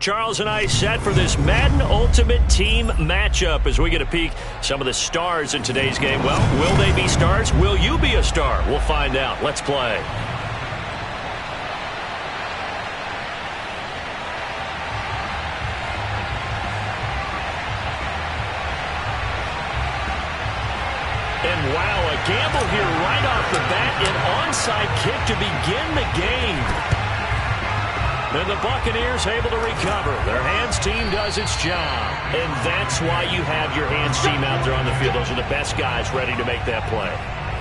Charles and I set for this Madden Ultimate Team matchup as we get a peek some of the stars in today's game. Well, will they be stars? Will you be a star? We'll find out. Let's play. And wow, a gamble here right off the bat. An onside kick to begin the game. And the Buccaneers able to recover. Their hands team does its job. And that's why you have your hands team out there on the field. Those are the best guys ready to make that play.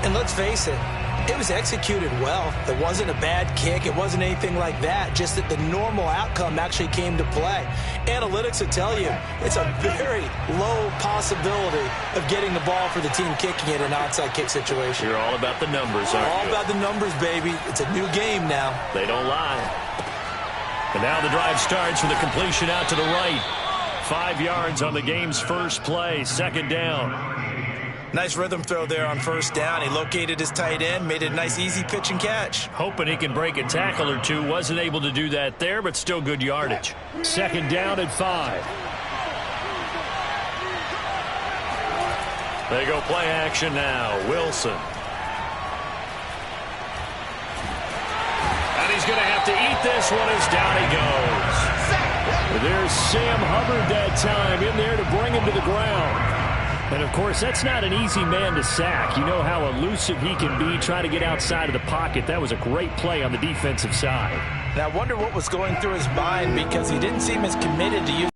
And let's face it, it was executed well. It wasn't a bad kick. It wasn't anything like that. Just that the normal outcome actually came to play. Analytics will tell you it's a very low possibility of getting the ball for the team kicking it in an onside kick situation. You're all about the numbers, aren't you? All about the numbers, baby. It's a new game now. They don't lie. And now the drive starts with a completion out to the right. 5 yards on the game's first play, second down. Nice rhythm throw there on first down. He located his tight end, made it a nice easy pitch and catch. Hoping he can break a tackle or two. Wasn't able to do that there, but still good yardage. Second down at 5. They go play action now. Wilson. And he's going to have to eat this one as down he goes. There's Sam Hubbard that time in there to bring him to the ground. And, of course, that's not an easy man to sack. You know how elusive he can be, trying to get outside of the pocket. That was a great play on the defensive side. And I wonder what was going through his mind, because he didn't seem as committed to use.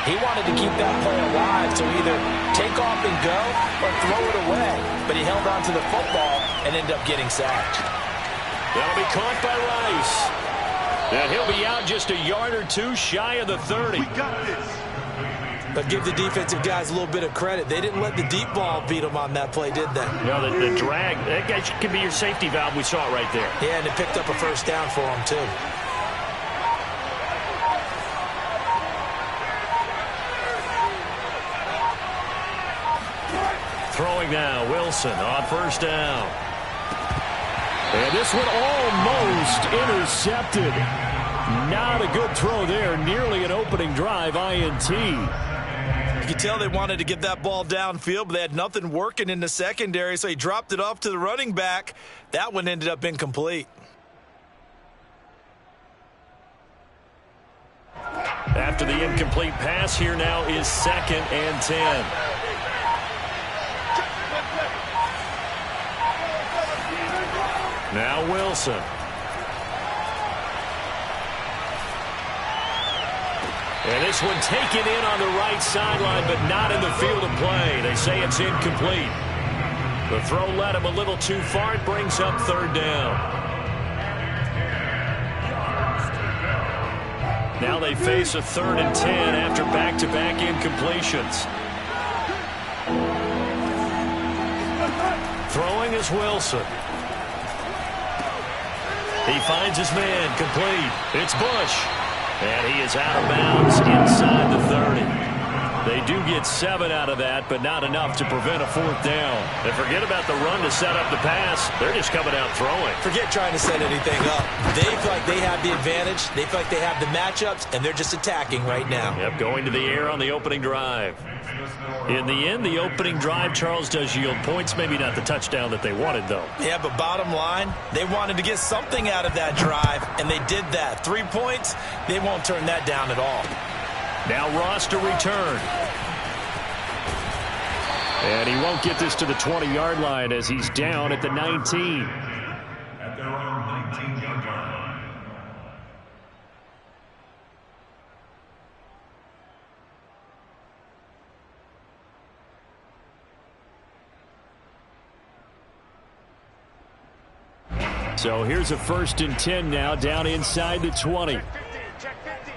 He wanted to keep that play alive, so either take off and go or throw it away. But he held on to the football and ended up getting sacked. That'll be caught by Rice. And he'll be out just a yard or two shy of the 30. We got this. But give the defensive guys a little bit of credit. They didn't let the deep ball beat them on that play, did they? No, the drag, that guy could be your safety valve. We saw it right there. Yeah, and it picked up a first down for him, too. Throwing now, Wilson on first down. And this one almost intercepted. Not a good throw there. Nearly an opening drive INT. You could tell they wanted to get that ball downfield, but they had nothing working in the secondary, so he dropped it off to the running back. That one ended up incomplete. After the incomplete pass, here now is 2nd and 10. Now Wilson. And this one taken in on the right sideline, but not in the field of play. They say it's incomplete. The throw led him a little too far. It brings up 3rd down. Now they face a 3rd and 10 after back-to-back incompletions. Throwing is Wilson. He finds his man, complete. It's Bush. And he is out of bounds inside the 30. They do get 7 out of that, but not enough to prevent a 4th down. And forget about the run to set up the pass. They're just coming out throwing. Forget trying to set anything up. They feel like they have the advantage. They feel like they have the matchups, and they're just attacking right now. Yep, going to the air on the opening drive. In the end, the opening drive, Charles, does yield points. Maybe not the touchdown that they wanted, though. Yeah, but bottom line, they wanted to get something out of that drive, and they did that. 3 points, they won't turn that down at all. Now Ross to return. And he won't get this to the 20-yard line as he's down at the 19. At their own 19-yard line. So here's a 1st and 10 now, down inside the 20. Check 50.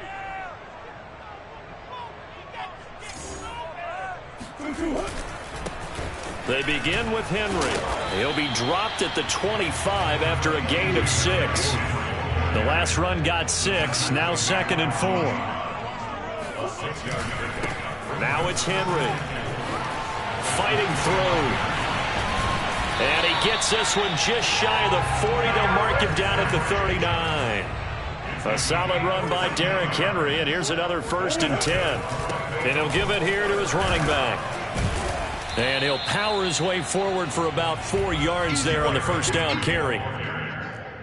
They begin with Henry. He'll be dropped at the 25 after a gain of 6. The last run got 6. Now 2nd and 4. Now it's Henry. Fighting through. And he gets this one just shy of the 40. They'll mark him down at the 39. A solid run by Derrick Henry, and here's another 1st and 10. And he'll give it here to his running back. And he'll power his way forward for about 4 yards there on the 1st down carry.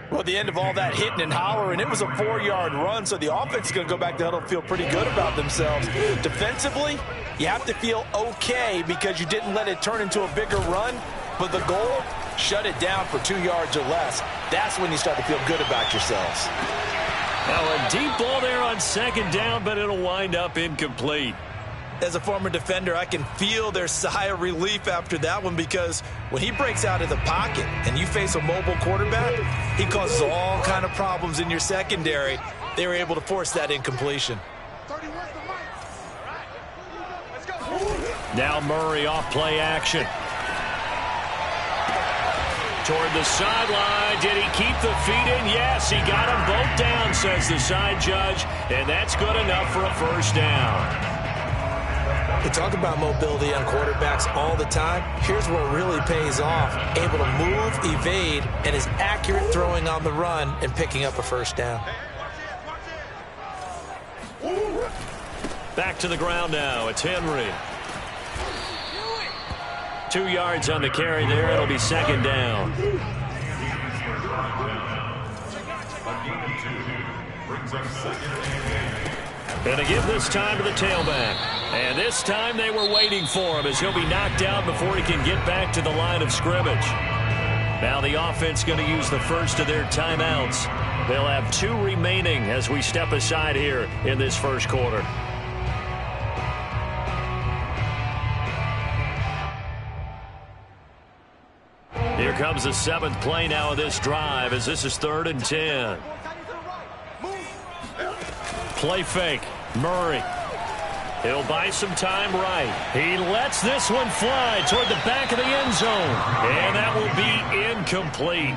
Well, at the end of all that hitting and hollering, it was a 4-yard run, so the offense is going to go back to huddle and feel pretty good about themselves. Defensively, you have to feel okay because you didn't let it turn into a bigger run, but the goal, shut it down for 2 yards or less. That's when you start to feel good about yourselves. Now a deep ball there on 2nd down, but it'll wind up incomplete. As a former defender, I can feel their sigh of relief after that one, because when he breaks out of the pocket and you face a mobile quarterback, he causes all kind of problems in your secondary. They were able to force that incompletion. Now Murray off play action. Toward the sideline. Did he keep the feet in? Yes, he got them both down, says the side judge, and that's good enough for a 1st down. We talk about mobility on quarterbacks all the time. Here's what really pays off. Able to move, evade, and is accurate throwing on the run and picking up a 1st down. Back to the ground now. It's Henry. 2 yards on the carry there. It'll be second down. And to give this time to the tailback. And this time they were waiting for him as he'll be knocked out before he can get back to the line of scrimmage. Now the offense going to use the first of their timeouts. They'll have 2 remaining as we step aside here in this first quarter. Here comes the 7th play now of this drive as this is 3rd and 10. Play fake. Murray. He'll buy some time right. He lets this one fly toward the back of the end zone. And that will be incomplete.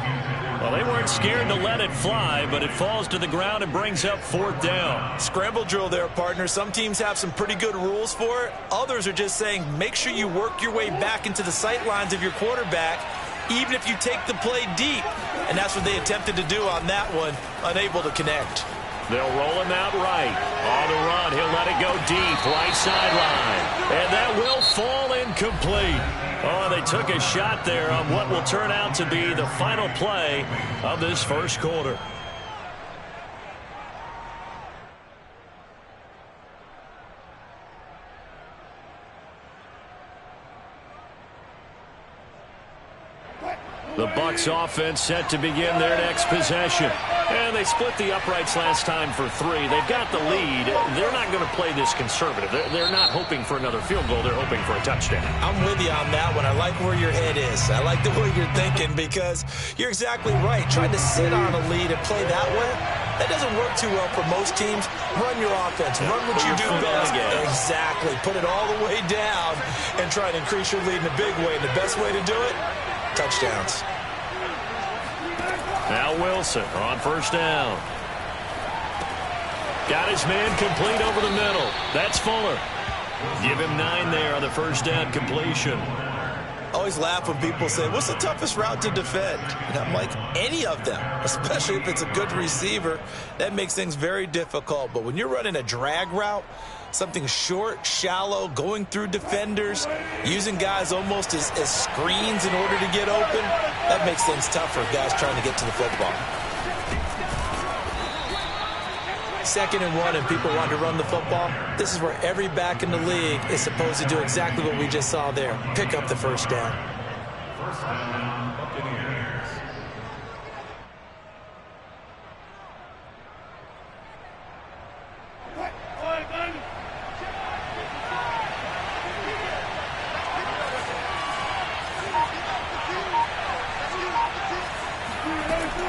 Well, they weren't scared to let it fly, but it falls to the ground and brings up 4th down. Scramble drill there, partner. Some teams have some pretty good rules for it. Others are just saying make sure you work your way back into the sight lines of your quarterback, even if you take the play deep. And that's what they attempted to do on that one, unable to connect. They'll roll him out right. On the run, he'll let it go deep, right sideline. And that will fall incomplete. Oh, they took a shot there on what will turn out to be the final play of this first quarter. The Bucs offense set to begin their next possession. And they split the uprights last time for 3. They've got the lead. They're not going to play this conservative. They're not hoping for another field goal. They're hoping for a touchdown. I'm with you on that one. I like where your head is. I like the way you're thinking because you're exactly right. Trying to sit on a lead and play that way, that doesn't work too well for most teams. Run your offense. Run what you do best. Exactly. Put it all the way down and try to increase your lead in a big way. And the best way to do it, touchdowns. Now Wilson on first down. Got his man complete over the middle. That's Fuller. Give him 9 there on the first down completion. Always laugh when people say, what's the toughest route to defend? And I'm like, any of them, especially if it's a good receiver. That makes things very difficult. But when you're running a drag route, something short, shallow, going through defenders, using guys almost as screens in order to get open, that makes things tough for guys trying to get to the football. 2nd and 1 and people want to run the football. This is where every back in the league is supposed to do exactly what we just saw there. Pick up the first down. First down, Buccaneers.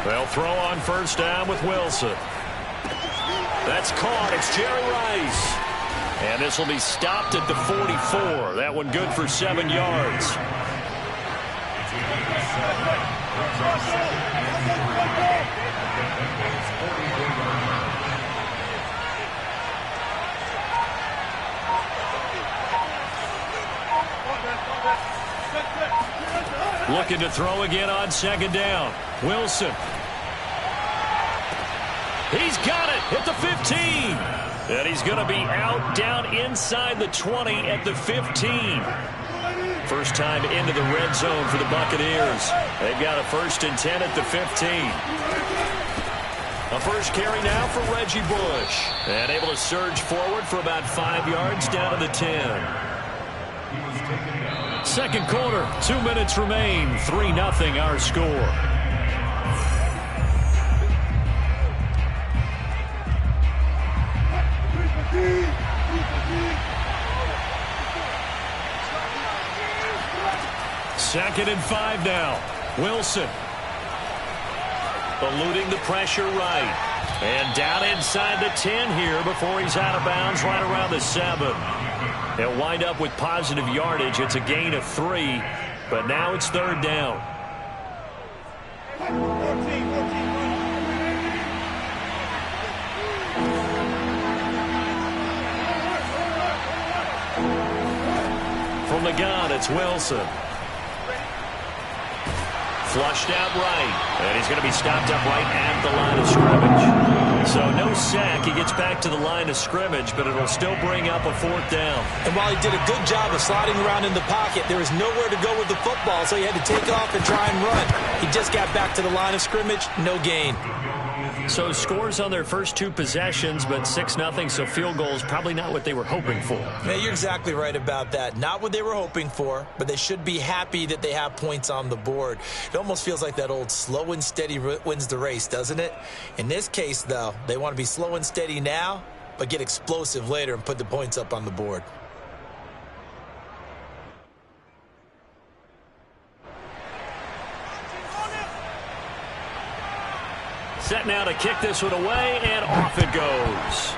They'll throw on first down with Wilson. That's caught. It's Jerry Rice. And this will be stopped at the 44. That one good for 7 yards. Looking to throw again on 2nd down. Wilson. He's got it at the 15. And he's going to be out down inside the 20 at the 15. First time into the red zone for the Buccaneers. They've got a 1st and 10 at the 15. A first carry now for Reggie Bush. And able to surge forward for about 5 yards down to the 10. Second quarter, 2 minutes remain. 3-0 our score. Second and 5 now. Wilson. Eluding the pressure right. And down inside the 10 here before he's out of bounds right around the 7. They'll wind up with positive yardage. It's a gain of 3. But now it's 3rd down. From the gun, it's Wilson. Flushed out right. And he's going to be stopped up right at the line of scrimmage. So no sack. He gets back to the line of scrimmage, but it'll still bring up a 4th down. And while he did a good job of sliding around in the pocket, there was nowhere to go with the football, so he had to take off and try and run. He just got back to the line of scrimmage, no gain. So scores on their first 2 possessions, but 6-0, so field goals probably not what they were hoping for. Yeah, you're exactly right about that. Not what they were hoping for, but they should be happy that they have points on the board. It almost feels like that old slow and steady wins the race, doesn't it? In this case, though, they want to be slow and steady now, but get explosive later and put the points up on the board. Set now to kick this one away, and off it goes.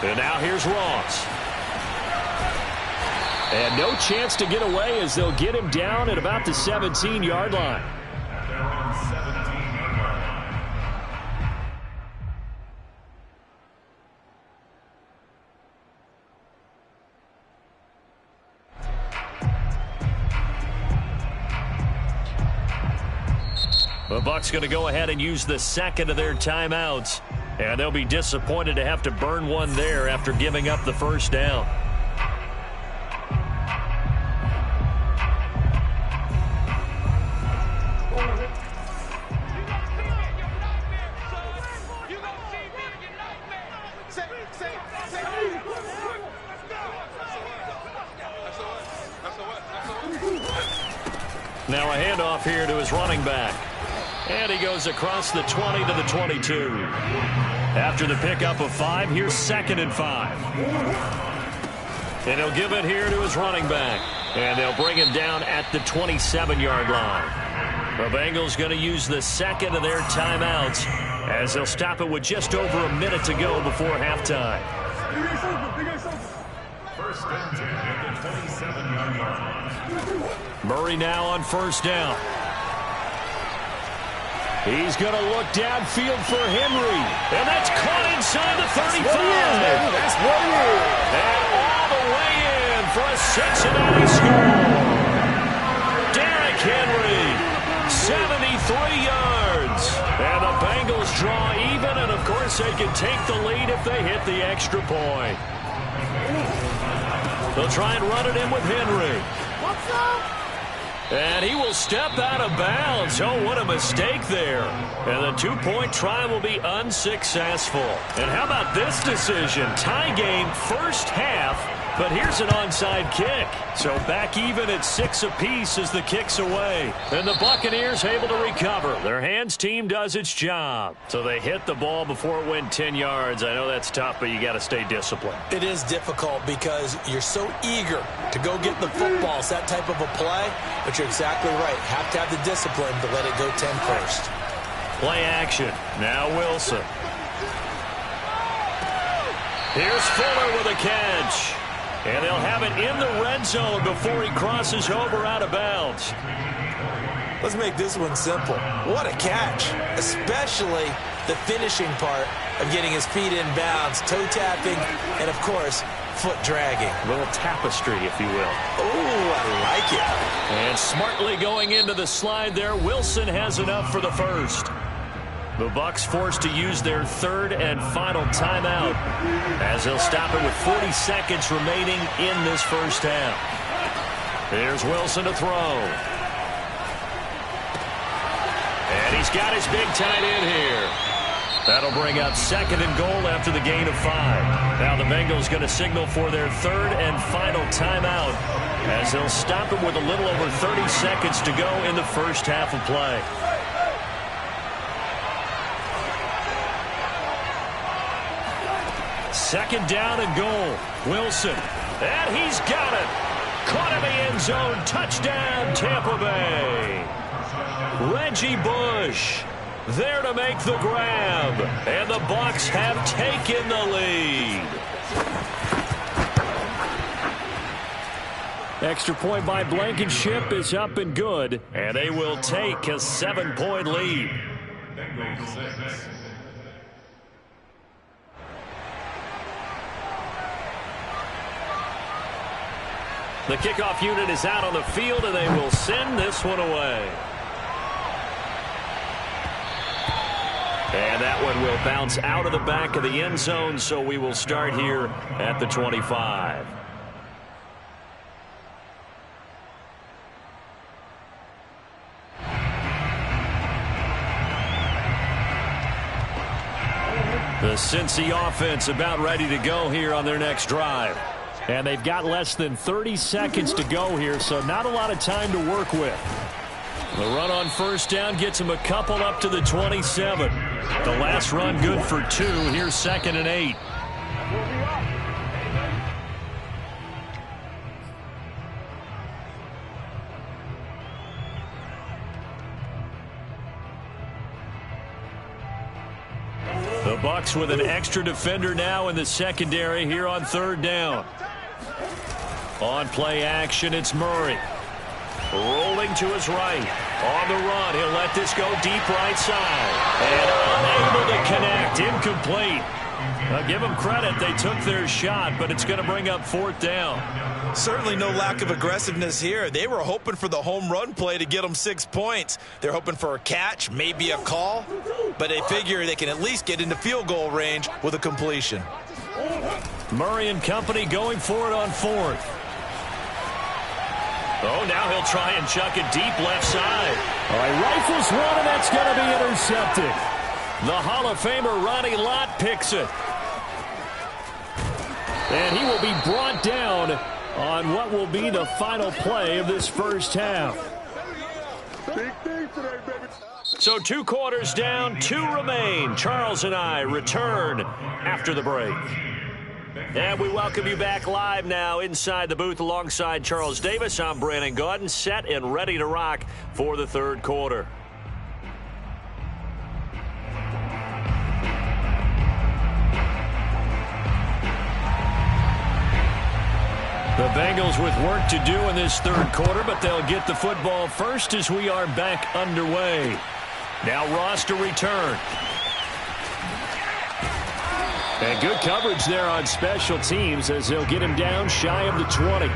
And now here's Ross. And no chance to get away as they'll get him down at about the 17-yard line. They're on 17-yard line. The Bucs going to go ahead and use the second of their timeouts. And they'll be disappointed to have to burn one there after giving up the first down. Now a handoff here to his running back. And he goes across the 20 to the 22. After the pickup of 5, here's 2nd and 5. And he'll give it here to his running back. And they'll bring him down at the 27-yard line. The Bengals going to use the second of their timeouts as they'll stop it with just over a minute to go before halftime. First and 10 at the 27-yard line. Murray now on first down. He's going to look downfield for Henry. And that's caught inside the 35. That's what it is. And all the way in for a Cincinnati score. Derrick Henry, 73 yards. And the Bengals draw even, and of course they can take the lead if they hit the extra point. They'll try and run it in with Henry. What's up? And he will step out of bounds. Oh, what a mistake there. And the 2-point try will be unsuccessful. And how about this decision? Tie game first half, but here's an onside kick. So back even at 6 apiece as the kick's away. And the Buccaneers able to recover. Their hands team does its job. So they hit the ball before it went 10 yards. I know that's tough, but you got to stay disciplined. It is difficult because you're so eager to go get the football. It's that type of a play, but you're exactly right. Have to have the discipline to let it go 10 first. Play action. Now Wilson. Here's Fuller with a catch. And they'll have it in the red zone before he crosses over out of bounds. Let's make this one simple. What a catch, especially the finishing part of getting his feet in bounds, toe tapping, and, of course, foot dragging. A little tapestry, if you will. Ooh, I like it. And smartly going into the slide there, Wilson has enough for the first. The Bucs forced to use their third and final timeout as they'll stop it with 40 seconds remaining in this first half. Here's Wilson to throw. And he's got his big tight end here. That'll bring up 2nd and goal after the gain of 5. Now the Bengals going to signal for their third and final timeout as they'll stop it with a little over 30 seconds to go in the first half of play. Second down and goal. Wilson. And he's got it. Caught in the end zone. Touchdown, Tampa Bay. Reggie Bush there to make the grab. And the Bucs have taken the lead. Extra point by Blankenship is up and good. And they will take a 7-point lead. Bengals 6. The kickoff unit is out on the field, and they will send this one away. And that one will bounce out of the back of the end zone, so we will start here at the 25. The Cincy offense about ready to go here on their next drive. And they've got less than 30 seconds to go here, so not a lot of time to work with. The run on first down gets them a couple up to the 27. The last run good for 2. Here's 2nd and 8. The Bucs with an extra defender now in the secondary here on 3rd down. On play action, it's Murray. Rolling to his right. On the run, he'll let this go deep right side. And unable to connect. Incomplete. I'll give them credit. They took their shot, but it's going to bring up 4th down. Certainly no lack of aggressiveness here. They were hoping for the home run play to get them 6 points. They're hoping for a catch, maybe a call, but they figure they can at least get into field goal range with a completion. Murray and company going for it on 4th. Oh, now he'll try and chuck it deep left side. All right, rifles one, and that's going to be intercepted. The Hall of Famer Ronnie Lott picks it. And he will be brought down on what will be the final play of this first half. So 2 quarters down, 2 remain. Charles and I return after the break. And we welcome you back live now inside the booth alongside Charles Davis. I'm Brandon Gaudin, set and ready to rock for the 3rd quarter. The Bengals with work to do in this 3rd quarter, but they'll get the football first as we are back underway. Now Ross to return. And good coverage there on special teams as they'll get him down shy of the 20.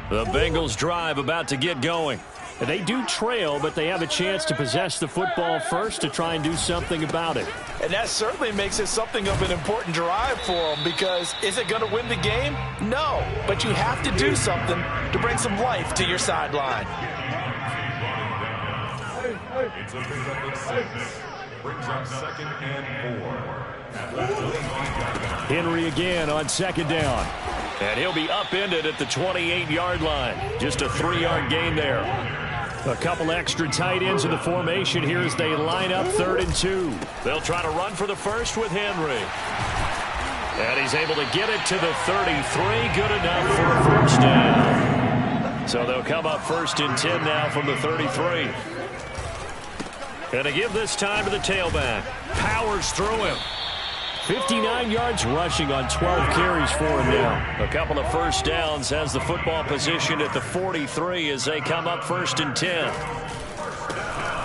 The Bengals drive about to get going. They do trail, but they have a chance to possess the football first to try and do something about it. And that certainly makes it something of an important drive for them, because is it going to win the game? No, but you have to do something to bring some life to your sideline. It's a pickup of 6. Brings up 2nd and 4. Henry again on 2nd down. And he'll be upended at the 28-yard line. Just a 3-yard gain there. A couple extra tight ends in the formation here as they line up 3rd and 2. They'll try to run for the first with Henry. And he's able to get it to the 33. Good enough for a first down. So they'll come up 1st and 10 now from the 33. And to give this time to the tailback. Powers through him. 59 yards rushing on 12 carries for him now. A couple of first downs, has the football positioned at the 43 as they come up 1st and 10.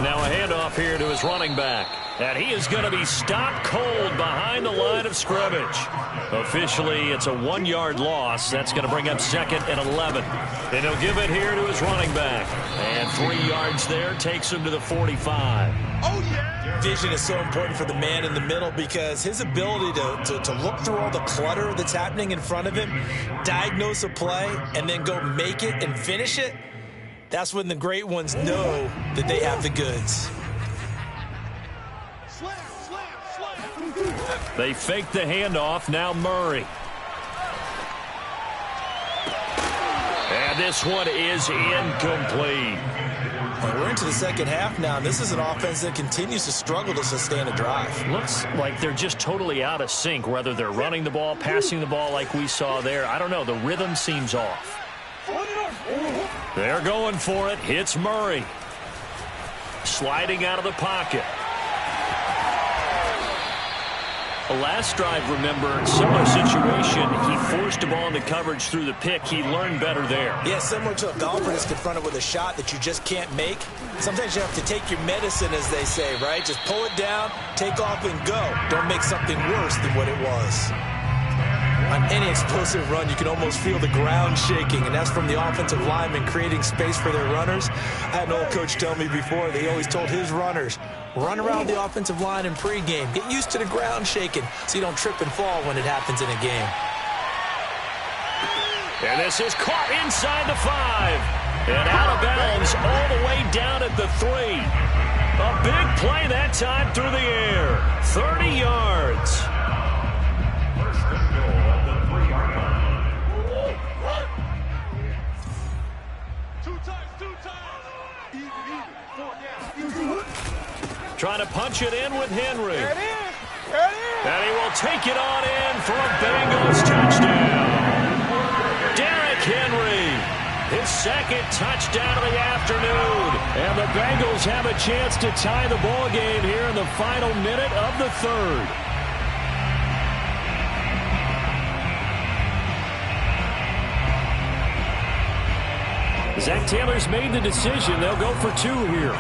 Now a handoff here to his running back. And he is going to be stopped cold behind the line of scrimmage. Officially, it's a 1-yard loss. That's going to bring up 2nd and 11. And he'll give it here to his running back. And 3 yards there takes him to the 45. Oh, yeah! Vision is so important for the man in the middle, because his ability to look through all the clutter that's happening in front of him, diagnose a play, and then go make it and finish it, that's when the great ones know that they have the goods. They fake the handoff. Now Murray. And this one is incomplete. We're into the 2nd half now. This is an offense that continues to struggle to sustain a drive. Looks like they're just totally out of sync, whether they're running the ball, passing the ball like we saw there. I don't know. The rhythm seems off. They're going for it. Hits Murray. Sliding out of the pocket. Last drive, remember, similar situation. He forced a ball into coverage through the pick. He learned better there. Yeah, similar to a golfer that's confronted with a shot that you just can't make. Sometimes you have to take your medicine, as they say, right? Just pull it down, take off, and go. Don't make something worse than what it was. On any explosive run, you can almost feel the ground shaking, and that's from the offensive linemen creating space for their runners. I had an old coach tell me before, they always told his runners, run around the offensive line in pregame. Get used to the ground shaking so you don't trip and fall when it happens in a game. And this is caught inside the 5. And out of bounds all the way down at the 3. A big play that time through the air. 30 yards. First and goal at the 3-yard line. Two times. Even. 4 down. Trying to punch it in with Henry. There it is. There it is. And he will take it on in for a Bengals touchdown. Derrick Henry, his second touchdown of the afternoon. And the Bengals have a chance to tie the ball game here in the final minute of the third. Zach Taylor's made the decision. They'll go for 2 here.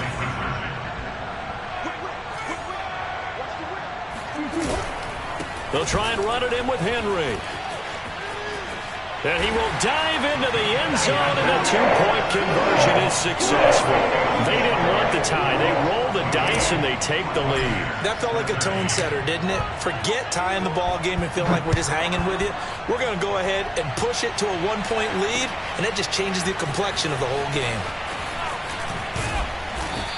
They'll try and run it in with Henry. And he will dive into the end zone, and the 2-point conversion is successful. They didn't want the tie. They roll the dice, and they take the lead. That felt like a tone setter, didn't it? Forget tying the ball game and feeling like we're just hanging with you. We're going to go ahead and push it to a 1-point lead, and that just changes the complexion of the whole game.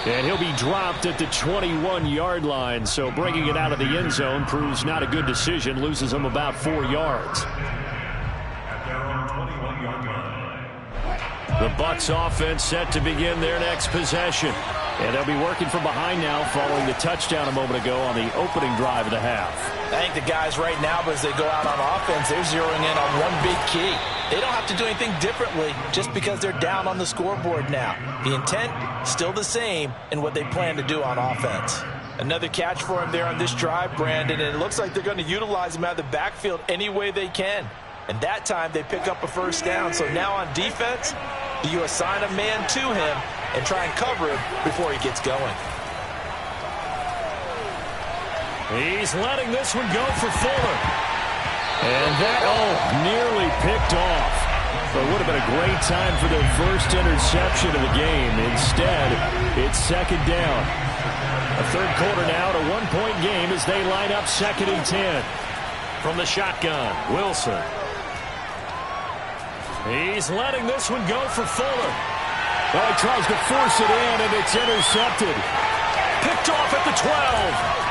And he'll be dropped at the 21-yard line, so bringing it out of the end zone proves not a good decision, loses him about 4 yards. At their own 21-yard line. The Bucs offense set to begin their next possession. And they'll be working from behind now following the touchdown a moment ago on the opening drive of the half. I think the guys right now, as they go out on offense, they're zeroing in on one big key. They don't have to do anything differently just because they're down on the scoreboard now. The intent, still the same in what they plan to do on offense. Another catch for him there on this drive, Brandon, and it looks like they're going to utilize him out of the backfield any way they can. And that time they pick up a first down. So now on defense, do you assign a man to him and try and cover him before he gets going? He's letting this one go for Fuller. And that, nearly picked off. But it would have been a great time for their first interception of the game. Instead, it's second down. A third quarter now, a 1-point game as they line up 2nd and 10. From the shotgun, Wilson. He's letting this one go for Fuller. Well, he tries to force it in, and it's intercepted. Picked off at the 12.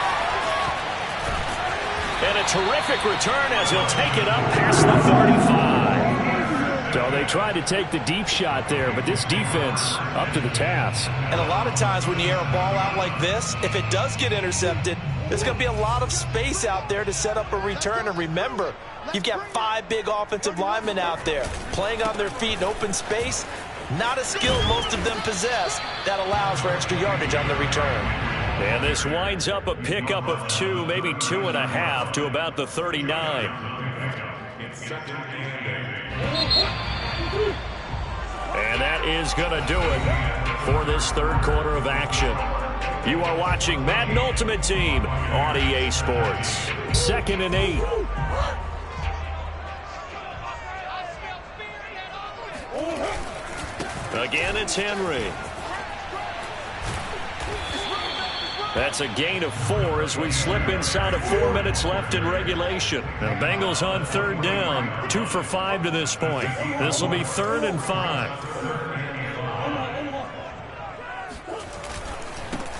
And a terrific return as he'll take it up past the 35. So they tried to take the deep shot there, but this defense up to the task. And a lot of times when you air a ball out like this, if it does get intercepted, there's going to be a lot of space out there to set up a return. And remember, you've got 5 big offensive linemen out there playing on their feet in open space. Not a skill most of them possess that allows for extra yardage on the return. And this winds up a pickup of 2, maybe 2.5 to about the 39. And that is going to do it for this third quarter of action. You are watching Madden Ultimate Team on EA Sports. 2nd and 8. Again, it's Henry. That's a gain of 4 as we slip inside of 4 minutes left in regulation. Now, the Bengals on third down, 2 for 5 to this point. This will be 3rd and 5.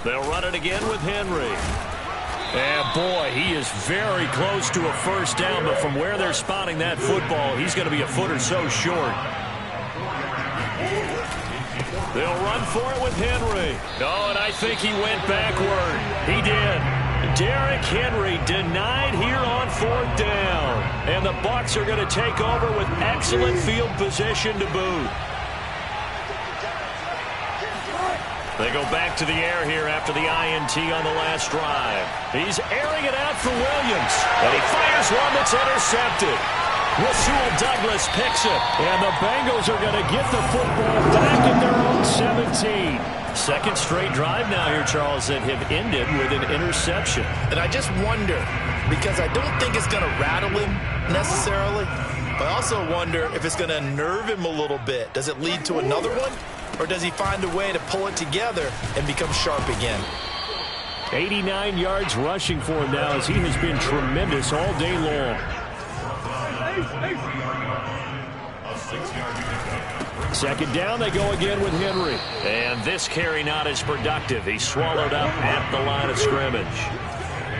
They'll run it again with Henry. And boy, he is very close to a first down, but from where they're spotting that football, he's going to be a foot or so short. They'll run for it with Henry. Oh, and I think he went backward. He did. Derrick Henry denied here on 4th down. And the Bucs are going to take over with excellent field position to boot. They go back to the air here after the INT on the last drive. He's airing it out for Williams. And he fires one that's intercepted. Rasul Douglas picks it. And the Bengals are going to get the football back at their own 17. Second straight drive now here, Charles, that have ended with an interception. And I just wonder, because I don't think it's going to rattle him necessarily, but I also wonder if it's going to nerve him a little bit. Does it lead to another one? Or does he find a way to pull it together and become sharp again? 89 yards rushing for him now as he has been tremendous all day long. Second down, they go again with Henry. And this carry not as productive. He's swallowed up at the line of scrimmage.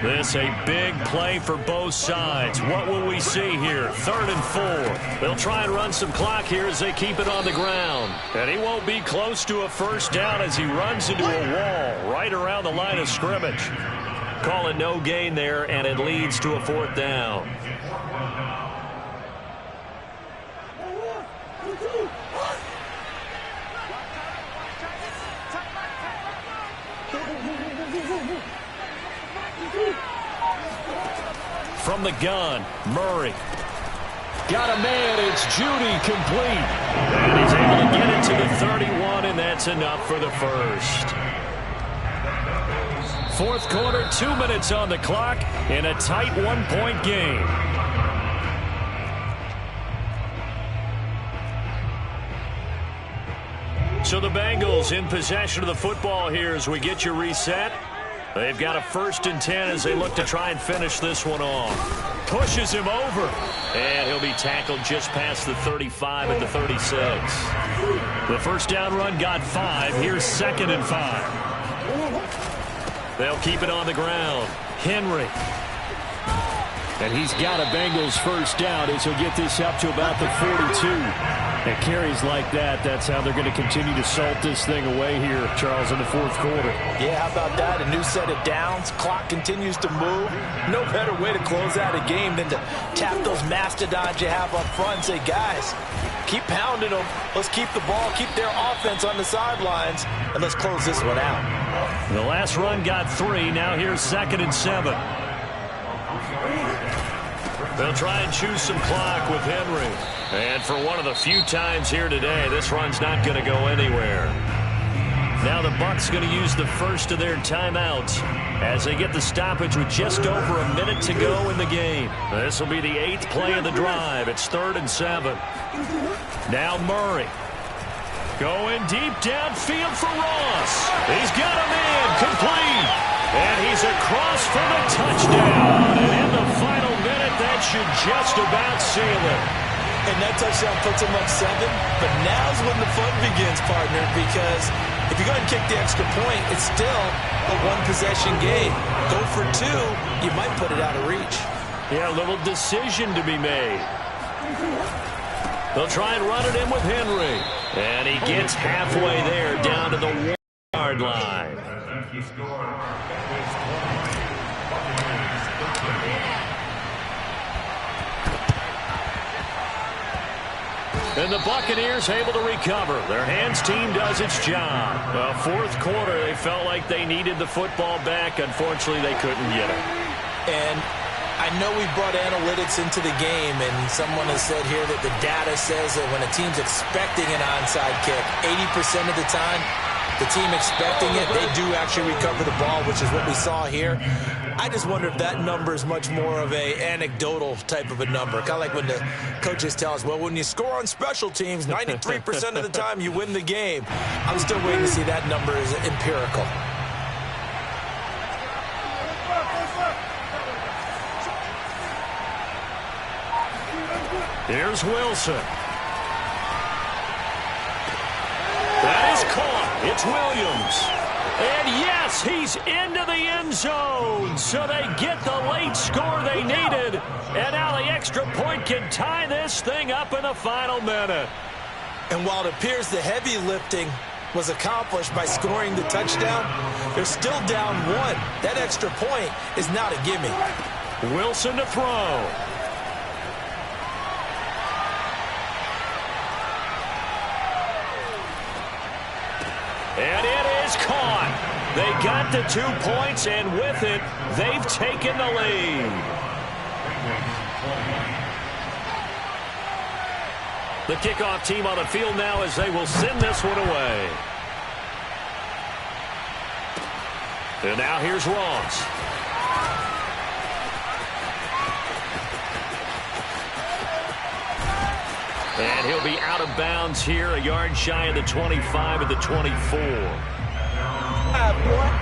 This a big play for both sides. What will we see here? 3rd and 4. They'll try and run some clock here as they keep it on the ground. And he won't be close to a first down as he runs into a wall right around the line of scrimmage. Call it no gain there, and it leads to a 4th down. From the gun, Murray. Got a man, it's Judy, complete. And he's able to get it to the 31, and that's enough for the first. Fourth quarter, 2 minutes on the clock in a tight 1-point game. So the Bengals in possession of the football here as we get you reset. They've got a 1st and 10 as they look to try and finish this one off. Pushes him over. And he'll be tackled just past the 35 at the 36. The first down run got 5. Here's 2nd and 5. They'll keep it on the ground. Henry. And he's got a Bengals first down as he'll get this up to about the 42. And carries like that, that's how they're going to continue to salt this thing away here, Charles, in the 4th quarter. Yeah, how about that? A new set of downs. Clock continues to move. No better way to close out a game than to tap those mastodons you have up front and say, guys, keep pounding them. Let's keep the ball, keep their offense on the sidelines, and let's close this one out. The last run got 3. Now here's 2nd and 7. They'll try and choose some clock with Henry. And for one of the few times here today, this run's not going to go anywhere. Now the Bucs going to use the first of their timeouts as they get the stoppage with just over a minute to go in the game. This will be the 8th play of the drive. It's 3rd and 7. Now Murray. Going deep downfield for Ross. He's got a man complete. And he's across for the touchdown. And in the final minute, that should just about seal it. And that touchdown puts him up 7. But now's when the fun begins, partner, because if you go ahead and kick the extra point, it's still a one-possession game. Go for 2, you might put it out of reach. Yeah, a little decision to be made. They'll try and run it in with Henry. And he gets halfway there down to the 1-yard line. And the Buccaneers able to recover. Their hands team does its job. Well, 4th quarter, they felt like they needed the football back. Unfortunately, they couldn't get it. And I know we brought analytics into the game, and someone has said here that the data says that when a team's expecting an onside kick, 80% of the time, the team expecting it, they do actually recover the ball, which is what we saw here. I just wonder if that number is much more of a anecdotal type of a number. Kind of like when the coaches tell us, well, when you score on special teams, 93% of the time you win the game. I'm still waiting to see that number is empirical. Here's Wilson. That is caught. It's Williams. And yes, he's into the end zone. So they get the late score they needed. And now the extra point can tie this thing up in the final minute. And while it appears the heavy lifting was accomplished by scoring the touchdown, they're still down 1. That extra point is not a gimme. Wilson to throw. And it is caught. They got the 2 points, and with it, they've taken the lead. The kickoff team on the field now as they will send this one away. And now here's Ross. And he'll be out of bounds here, a yard shy of the 25 at the 24.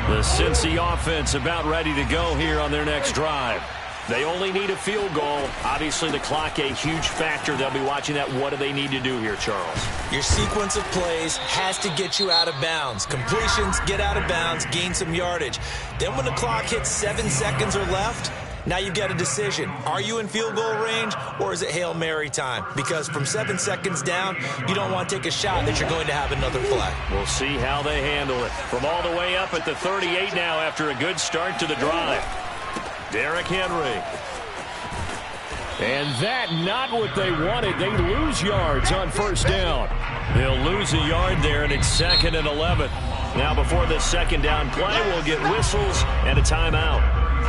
The Cincy offense about ready to go here on their next drive. They only need a field goal. Obviously, the clock a huge factor. They'll be watching that. What do they need to do here, Charles? Your sequence of plays has to get you out of bounds. Completions, get out of bounds, gain some yardage. Then when the clock hits 7 seconds or left, now you've got a decision. Are you in field goal range, or is it Hail Mary time? Because from 7 seconds down, you don't want to take a shot that you're going to have another play. We'll see how they handle it. From all the way up at the 38 now after a good start to the drive. Derrick Henry. And that not what they wanted. They lose yards on first down. They'll lose a yard there, and it's 2nd and 11. Now before the second down play, we'll get whistles and a timeout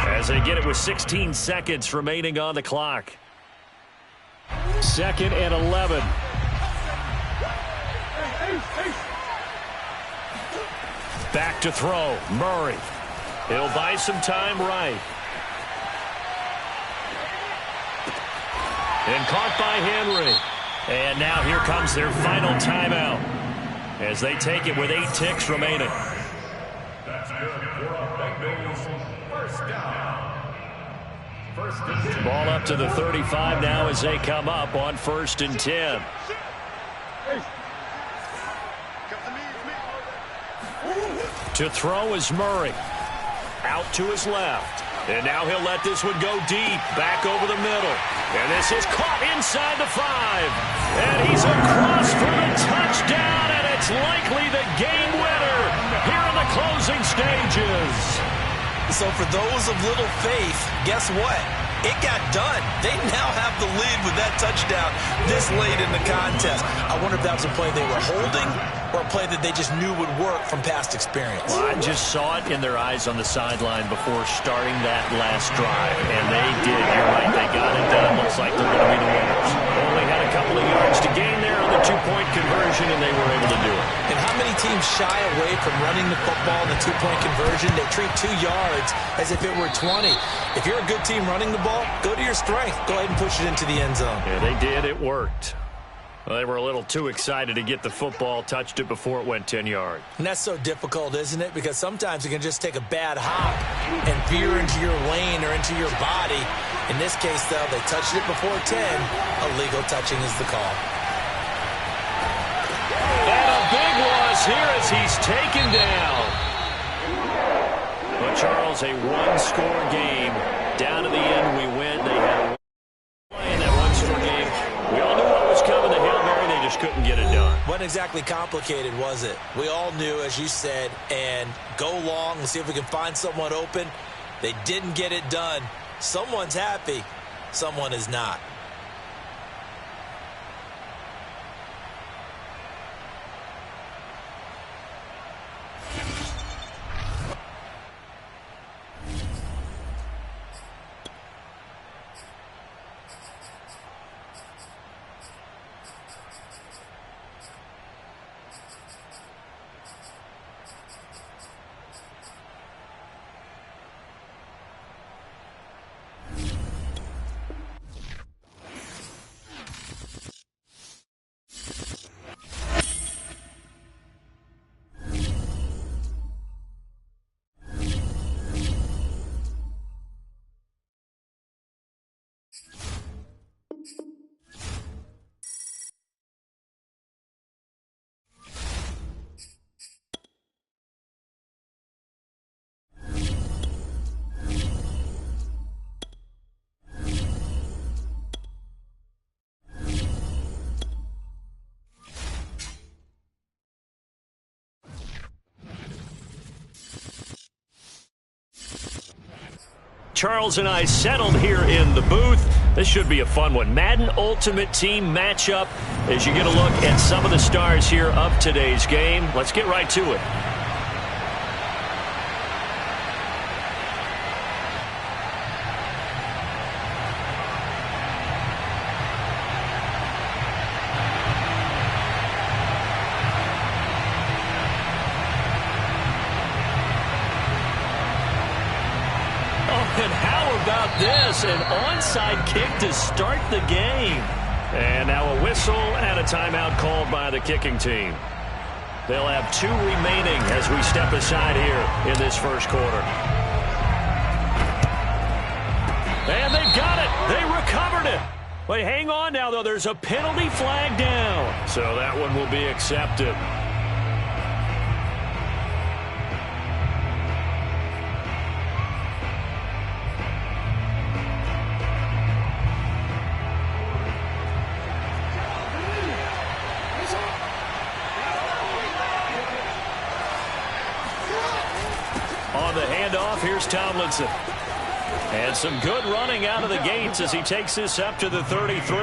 as they get it with 16 seconds remaining on the clock. 2nd and 11. Back to throw. Murray. He'll buy some time right. And caught by Henry. And now here comes their final timeout as they take it with 8 ticks remaining. That's good for a Bengals first down. First and 10. Ball up to the 35 now as they come up on 1st and 10. To throw is Murray. Out to his left. And now he'll let this one go deep, back over the middle. And this is caught inside the 5. And he's across for the touchdown, and it's likely the game winner here in the closing stages. So for those of little faith, guess what? It got done. They now have the lead with that touchdown this late in the contest. I wonder if that was a play they were holding or a play that they just knew would work from past experience. Well, I just saw it in their eyes on the sideline before starting that last drive, and they did. You're right. They got it done. Looks like they're going to be the winners. Only had a couple of yards to gain there on the 2-point conversion, and they were able to do it. And how many teams shy away from running the football in the 2-point conversion? They treat 2 yards as if it were 20. If you're a good team running the ball, go to your strength. Go ahead and push it into the end zone. Yeah, they did. It worked. Well, they were a little too excited to get the football, touched it before it went 10 yards. And that's so difficult, isn't it? Because sometimes you can just take a bad hop and veer into your lane or into your body. In this case, though, they touched it before 10. Illegal touching is the call. And a big loss here as he's taken down. But, Charles, a one-score game. Down to the end, we win. They had a play in that one-score game. We all knew what was coming. The Hail Mary, they just couldn't get it done. Wasn't exactly complicated, was it? We all knew, as you said, and go long and see if we can find someone open. They didn't get it done. Someone's happy. Someone is not. Charles and I settled here in the booth. This should be a fun one. Madden Ultimate Team matchup as you get a look at some of the stars here of today's game. Let's get right to it. this, an onside kick to start the game. And now a whistle and a timeout called by the kicking team. They'll have 2 remaining as we step aside here in this first quarter. And they've got it. They recovered it. But hang on now, though. There's a penalty flag down. So that one will be accepted. On the handoff, here's Tomlinson. And some good running out of the gates as he takes this up to the 33.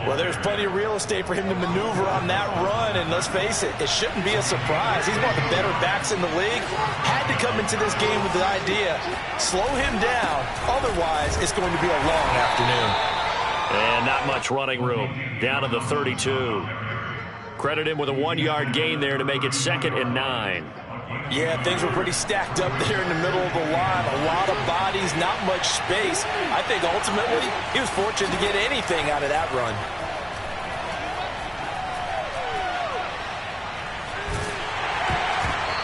Well, there's plenty of real estate for him to maneuver on that run, and let's face it, it shouldn't be a surprise. He's one of the better backs in the league. Had to come into this game with the idea, slow him down, otherwise it's going to be a long afternoon. And not much running room, down to the 32. Credit him with a 1-yard gain there to make it 2nd and 9. Yeah, things were pretty stacked up there in the middle of the line. A lot of bodies, not much space. I think ultimately he was fortunate to get anything out of that run.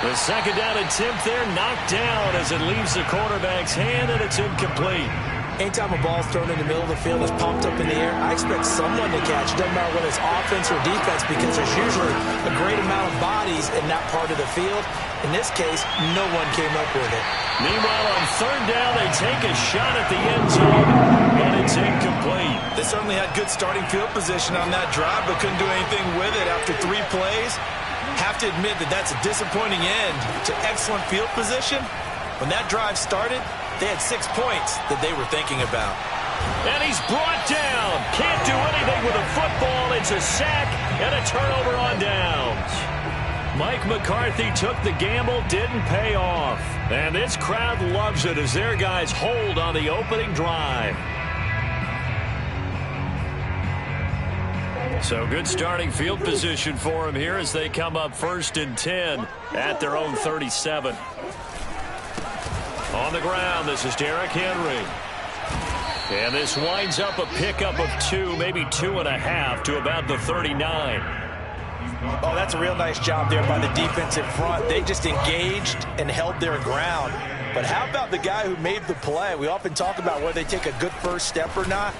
The second down attempt there knocked down as it leaves the quarterback's hand, and it's incomplete. Anytime a ball's thrown in the middle of the field, it's pumped up in the air, I expect someone to catch. It doesn't matter whether it's offense or defense, because there's usually a great amount of bodies in that part of the field. In this case, no one came up with it. Meanwhile, on 3rd down, they take a shot at the end zone, but it's incomplete. They certainly had good starting field position on that drive, but couldn't do anything with it after 3 plays. Have to admit that that's a disappointing end to excellent field position. When that drive started, they had 6 points that they were thinking about. And he's brought down. Can't do anything with a football. It's a sack and a turnover on downs. Mike McCarthy took the gamble, didn't pay off. And this crowd loves it as their guys hold on the opening drive. So good starting field position for him here as they come up 1st and 10 at their own 37. On the ground, this is Derrick Henry. And this winds up a pickup of 2, maybe 2.5 to about the 39. Oh, that's a real nice job there by the defensive front. They just engaged and held their ground. But how about the guy who made the play? We often talk about whether they take a good first step or not.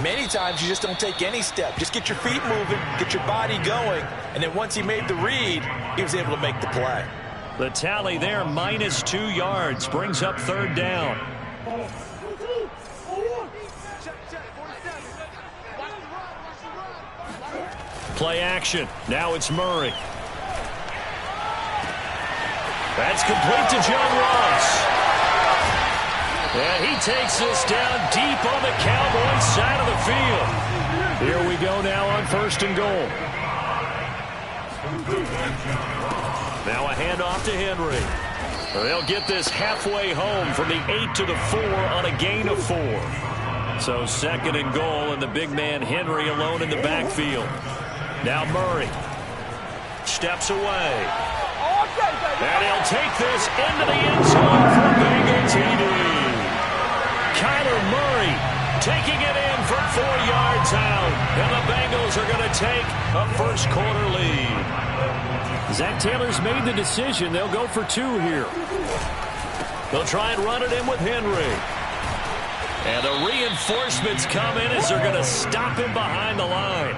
Many times you just don't take any step. Just get your feet moving, get your body going, and then once he made the read, he was able to make the play. The tally there, minus 2 yards, brings up 3rd down. Play action. Now it's Murray. That's complete to John Ross. And he takes this down deep on the Cowboys side of the field. Here we go now on 1st and goal. Now a handoff to Henry. They'll get this halfway home from the 8 to the 4 on a gain of 4. So 2nd and goal, and the big man Henry alone in the backfield. Now Murray steps away. And he'll take this into the end zone for Bengals TD. Kyler Murray taking it in from 4 yards out. And the Bengals are going to take a first quarter lead. Zach Taylor's made the decision. They'll go for 2 here. They'll try and run it in with Henry. And the reinforcements come in as they're going to stop him behind the line.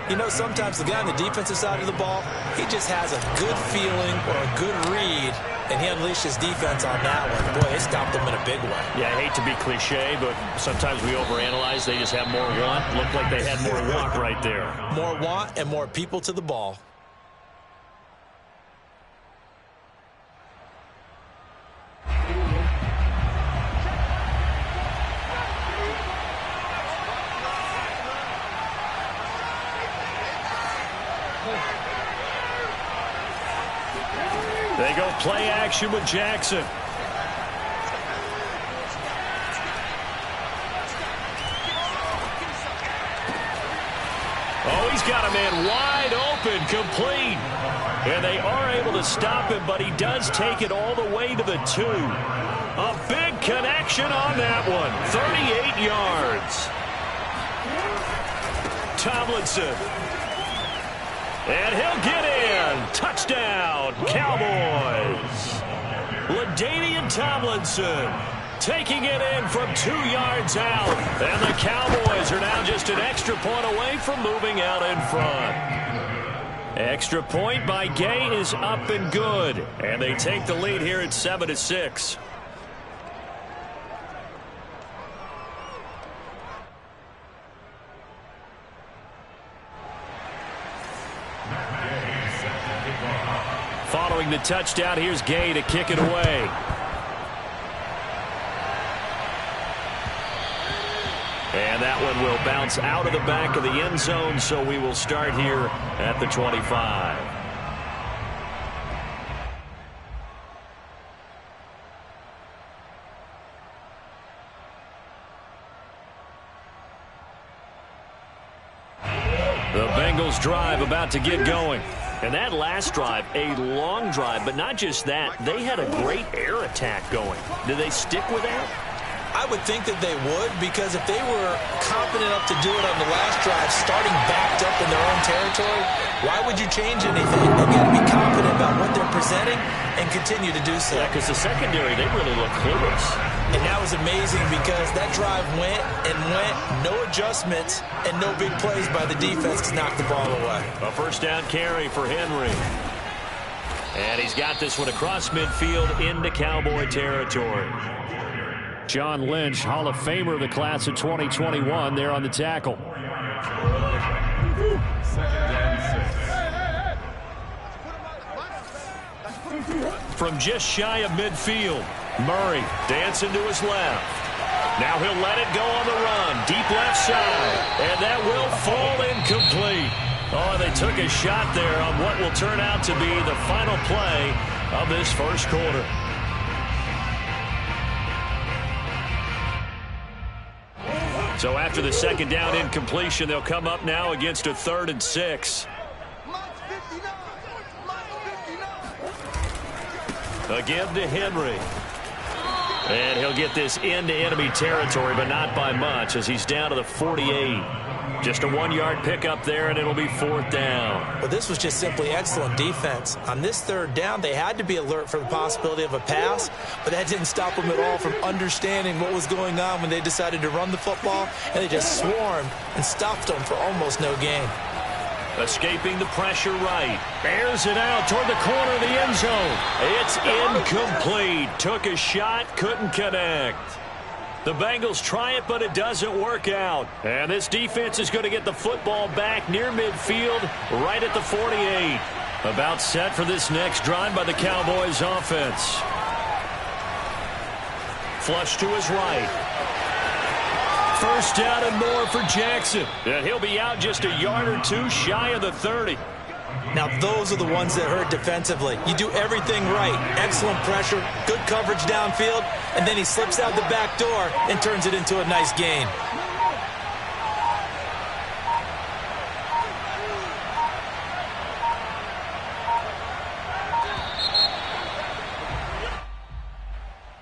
You know, sometimes the guy on the defensive side of the ball, he just has a good feeling or a good read, and he unleashed his defense on that one. Boy, it stopped them in a big way. Yeah, I hate to be cliche, but sometimes we overanalyze. They just have more want. Looked like they had more want right there. More want and more people to the ball. They go play action with Jackson. Oh, he's got a man wide open, complete. And they are able to stop him, but he does take it all the way to the 2. A big connection on that one. 38 yards. Tomlinson. And he'll get in. Touchdown, Cowboys. LaDainian Tomlinson taking it in from 2 yards out. And the Cowboys are now just an extra point away from moving out in front. Extra point by Gay is up and good. And they take the lead here at 7-6. Following the touchdown, here's Gay to kick it away. And that one will bounce out of the back of the end zone, so we will start here at the 25. The Bengals drive about to get going. And that last drive, a long drive, but not just that. They had a great air attack going. Did they stick with that? I would think that they would, because if they were confident enough to do it on the last drive, starting backed up in their own territory, why would you change anything? They've got to be confident about what they're presenting and continue to do so. Yeah, because the secondary, they really look clueless. And that was amazing because that drive went and went, no adjustments and no big plays by the defense to knock the ball away. A first down carry for Henry. And he's got this one across midfield into Cowboy territory. John Lynch, Hall of Famer of the class of 2021, there on the tackle. From just shy of midfield, Murray dancing to his left. Now he'll let it go on the run, deep left side, and that will fall incomplete. Oh, they took a shot there on what will turn out to be the final play of this first quarter. So after the second down incompletion, they'll come up now against a 3rd and 6. Again to Henry. And he'll get this into enemy territory, but not by much, as he's down to the 48. Just a 1-yard pickup there, and it'll be 4th down. But this was just simply excellent defense. On this 3rd down, they had to be alert for the possibility of a pass, but that didn't stop them at all from understanding what was going on when they decided to run the football, and they just swarmed and stopped them for almost no gain. Escaping the pressure right. Bears it out toward the corner of the end zone. It's incomplete. Took a shot, couldn't connect. The Bengals try it, but it doesn't work out. And this defense is going to get the football back near midfield, right at the 48. About set for this next drive by the Cowboys offense. Flush to his right. First down and more for Jackson. And he'll be out just a yard or two shy of the 30. Now, those are the ones that hurt defensively. You do everything right. Excellent pressure, good coverage downfield, and then he slips out the back door and turns it into a nice gain.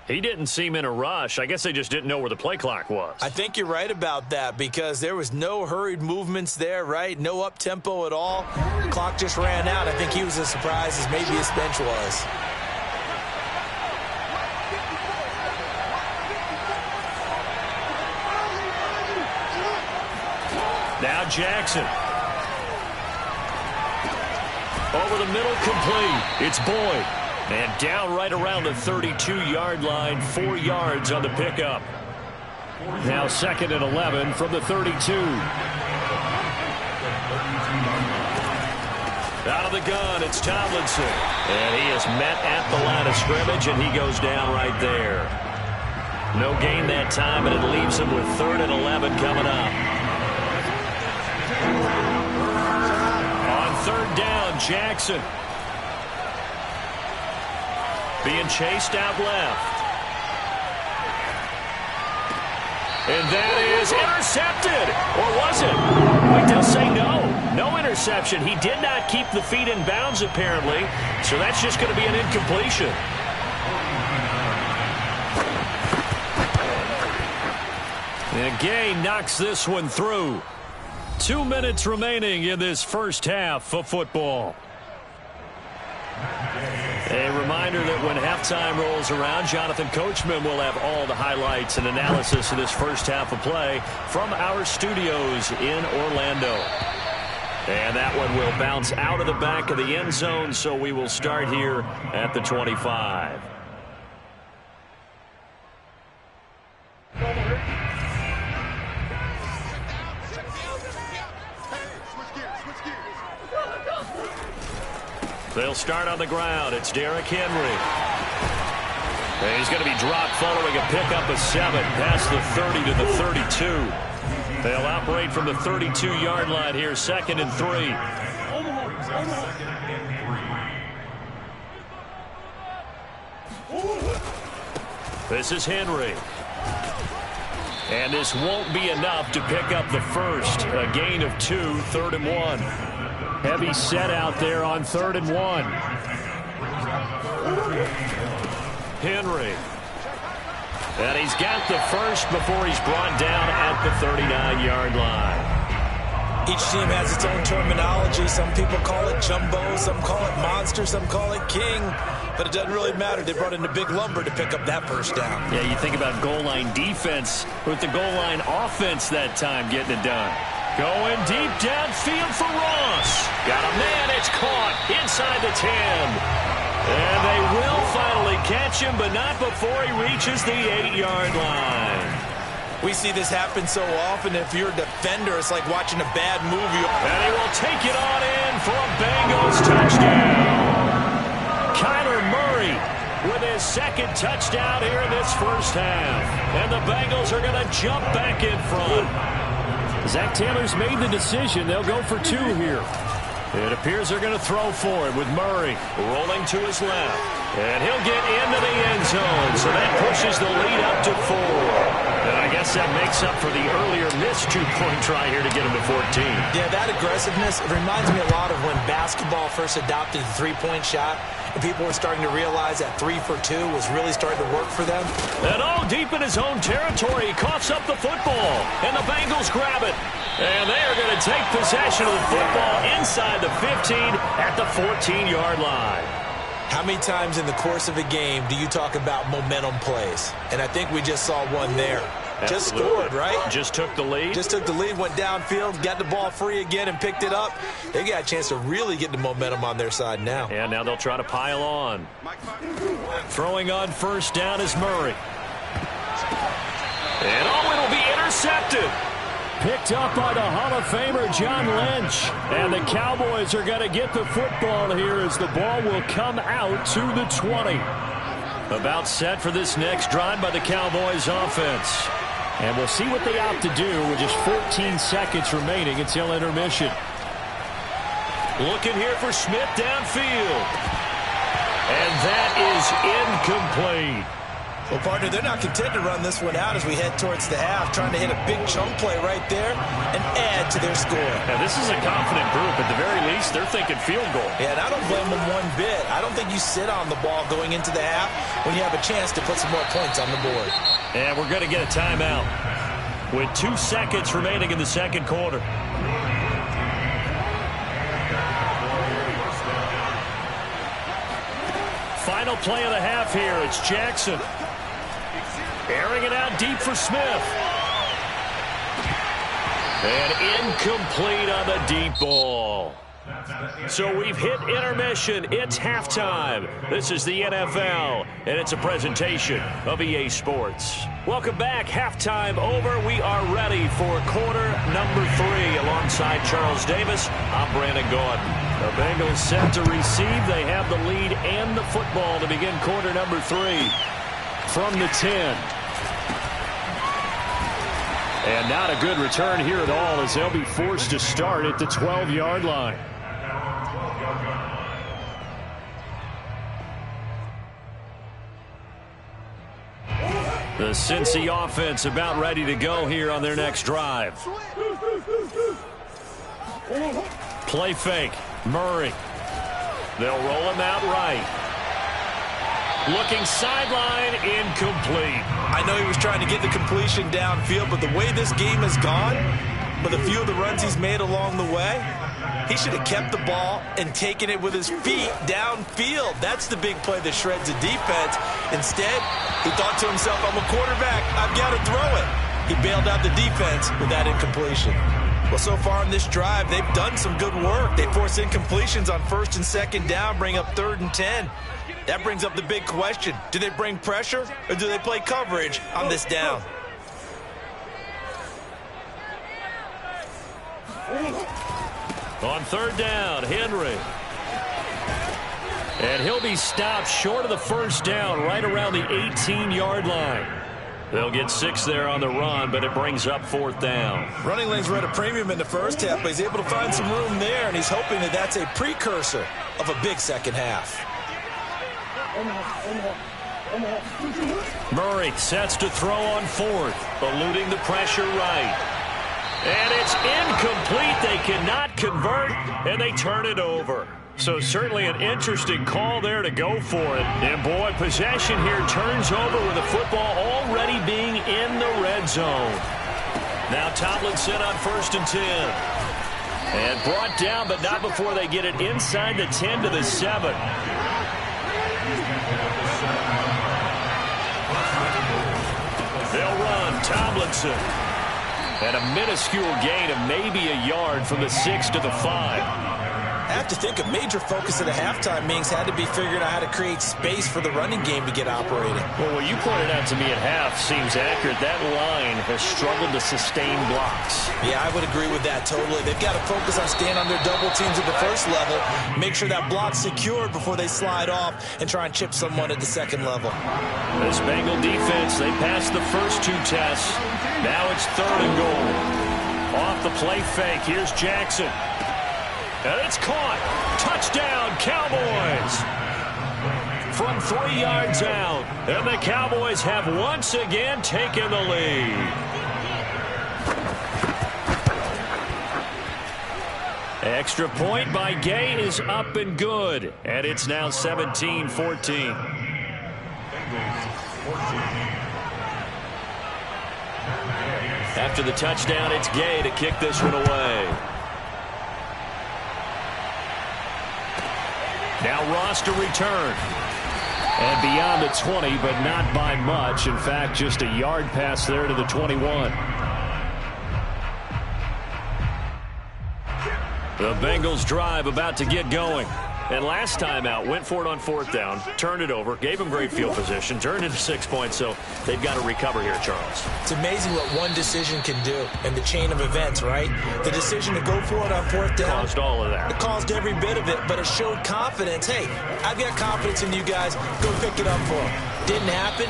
He didn't seem in a rush. I guess they just didn't know where the play clock was. I think you're right about that because there was no hurried movements there, right? No up-tempo at all. The clock just ran out. I think he was as surprised as maybe his bench was. Now Jackson. Over the middle, complete. It's Boyd. And down right around the 32-yard line, 4 yards on the pickup. Now 2nd and 11 from the 32. Out of the gun, it's Tomlinson. And he is met at the line of scrimmage, and he goes down right there. No gain that time, and it leaves him with 3rd and 11 coming up. On 3rd down, Jackson. Being chased out left. And that is intercepted. Or was it? Wait, they'll say no. No interception. He did not keep the feet in bounds, apparently. So that's just going to be an incompletion. And Gay knocks this one through. 2 minutes remaining in this first half of football. A reminder that when halftime rolls around, Jonathan Coachman will have all the highlights and analysis of this first half of play from our studios in Orlando. And that one will bounce out of the back of the end zone, so we will start here at the 25. They'll start on the ground. It's Derrick Henry. And he's going to be dropped following a pickup of 7 past the 30 to the 32. They'll operate from the 32-yard line here, 2nd and 3. This is Henry. And this won't be enough to pick up the first. A gain of 2, 3rd and 1. Heavy set out there on 3rd and 1. Henry. And he's got the first before he's brought down at the 39-yard line. Each team has its own terminology. Some people call it jumbo, some call it monster, some call it king. But it doesn't really matter. They brought in a big lumber to pick up that first down. Yeah, you think about goal line defense with the goal line offense that time getting it done. Going deep downfield for Ross. Got a man. It's caught inside the 10. And they will finally catch him, but not before he reaches the 8-yard line. We see this happen so often. If you're a defender, it's like watching a bad movie. And he will take it on in for a Bengals touchdown. Kyler Murray with his 2nd touchdown here in this first half. And the Bengals are going to jump back in front. Zach Taylor's made the decision. They'll go for 2 here. It appears they're going to throw for it with Murray rolling to his left. And he'll get into the end zone, so that pushes the lead up to 4. And I guess that makes up for the earlier missed 2-point try here to get him to 14. Yeah, that aggressiveness, it reminds me a lot of when basketball first adopted the 3-point shot, and people were starting to realize that 3 for 2 was really starting to work for them. And deep in his own territory, he coughs up the football, and the Bengals grab it. And they are going to take possession of the football inside the 15 at the 14-yard line. How many times in the course of a game do you talk about momentum plays? And I think we just saw one there. Absolutely. Just scored, right? Just took the lead. Just took the lead, went downfield, got the ball free again and picked it up. They got a chance to really get the momentum on their side now. And now they'll try to pile on. Throwing on first down is Murray. And it'll be intercepted. Picked up by the Hall of Famer John Lynch. And the Cowboys are going to get the football here as the ball will come out to the 20. About set for this next drive by the Cowboys offense. And we'll see what they opt to do with just 14 seconds remaining until intermission. Looking here for Smith downfield. And that is incomplete. Well, partner, they're not content to run this one out as we head towards the half, trying to hit a big chunk play right there and add to their score. Now, this is a confident group. At the very least, they're thinking field goal. Yeah, and I don't blame them one bit. I don't think you sit on the ball going into the half when you have a chance to put some more points on the board. And we're going to get a timeout with 2 seconds remaining in the second quarter. Final play of the half here. It's Jackson. Airing it out deep for Smith. And incomplete on the deep ball. So we've hit intermission. It's halftime. This is the NFL, and it's a presentation of EA Sports. Welcome back. Halftime over. We are ready for quarter number 3. Alongside Charles Davis, I'm Brandon Gordon. The Bengals set to receive. They have the lead and the football to begin quarter number 3 from the 10. And not a good return here at all as they'll be forced to start at the 12-yard line. The Cincy offense about ready to go here on their next drive. Play fake. Murray. They'll roll him out right. Looking sideline, incomplete. I know he was trying to get the completion downfield, but the way this game has gone, with a few of the runs he's made along the way, he should have kept the ball and taken it with his feet downfield. That's the big play that shreds the defense. Instead, he thought to himself, I'm a quarterback, I've got to throw it. He bailed out the defense with that incompletion. Well, so far in this drive, they've done some good work. They force incompletions on 1st and 2nd down, bring up 3rd and 10. That brings up the big question. Do they bring pressure or do they play coverage on this down? On 3rd down, Henry. And he'll be stopped short of the 1st down, right around the 18-yard line. They'll get 6 there on the run, but it brings up 4th down. Running lanes were at a premium in the first half, but he's able to find some room there, and he's hoping that that's a precursor of a big second half. Murray sets to throw on 4th, eluding the pressure right. And it's incomplete. They cannot convert, and they turn it over. So certainly an interesting call there to go for it. And, boy, possession here turns over with the football already being in the red zone. Now Tomlinson on 1st and 10. And brought down, but not before they get it inside the 10 to the 7. They'll run Tomlinson. And a minuscule gain of maybe a yard from the 6 to the 5. I have to think a major focus of the halftime meetings had to be figuring out how to create space for the running game to get operating. Well, what you pointed out to me at half seems accurate. That line has struggled to sustain blocks. Yeah, I would agree with that totally. They've got to focus on staying on their double teams at the 1st level, make sure that block's secured before they slide off and try and chip someone at the 2nd level. This Bengal defense, they passed the first 2 tests. Now it's 3rd and goal. Off the play fake, here's Jackson. And it's caught. Touchdown, Cowboys. From 3 yards out. And the Cowboys have once again taken the lead. Extra point by Gay is up and good. And it's now 17-14. After the touchdown, it's Gay to kick this one away. Now Ross to return. And beyond the 20, but not by much. In fact, just a yard pass there to the 21. The Bengals drive about to get going. And last time out, went for it on 4th down, turned it over, gave them great field position, turned into 6 points, so they've got to recover here, Charles. It's amazing what one decision can do in the chain of events, right? The decision to go for it on 4th down. Caused all of that. It caused every bit of it, but it showed confidence. Hey, I've got confidence in you guys. Go pick it up for them. Didn't happen.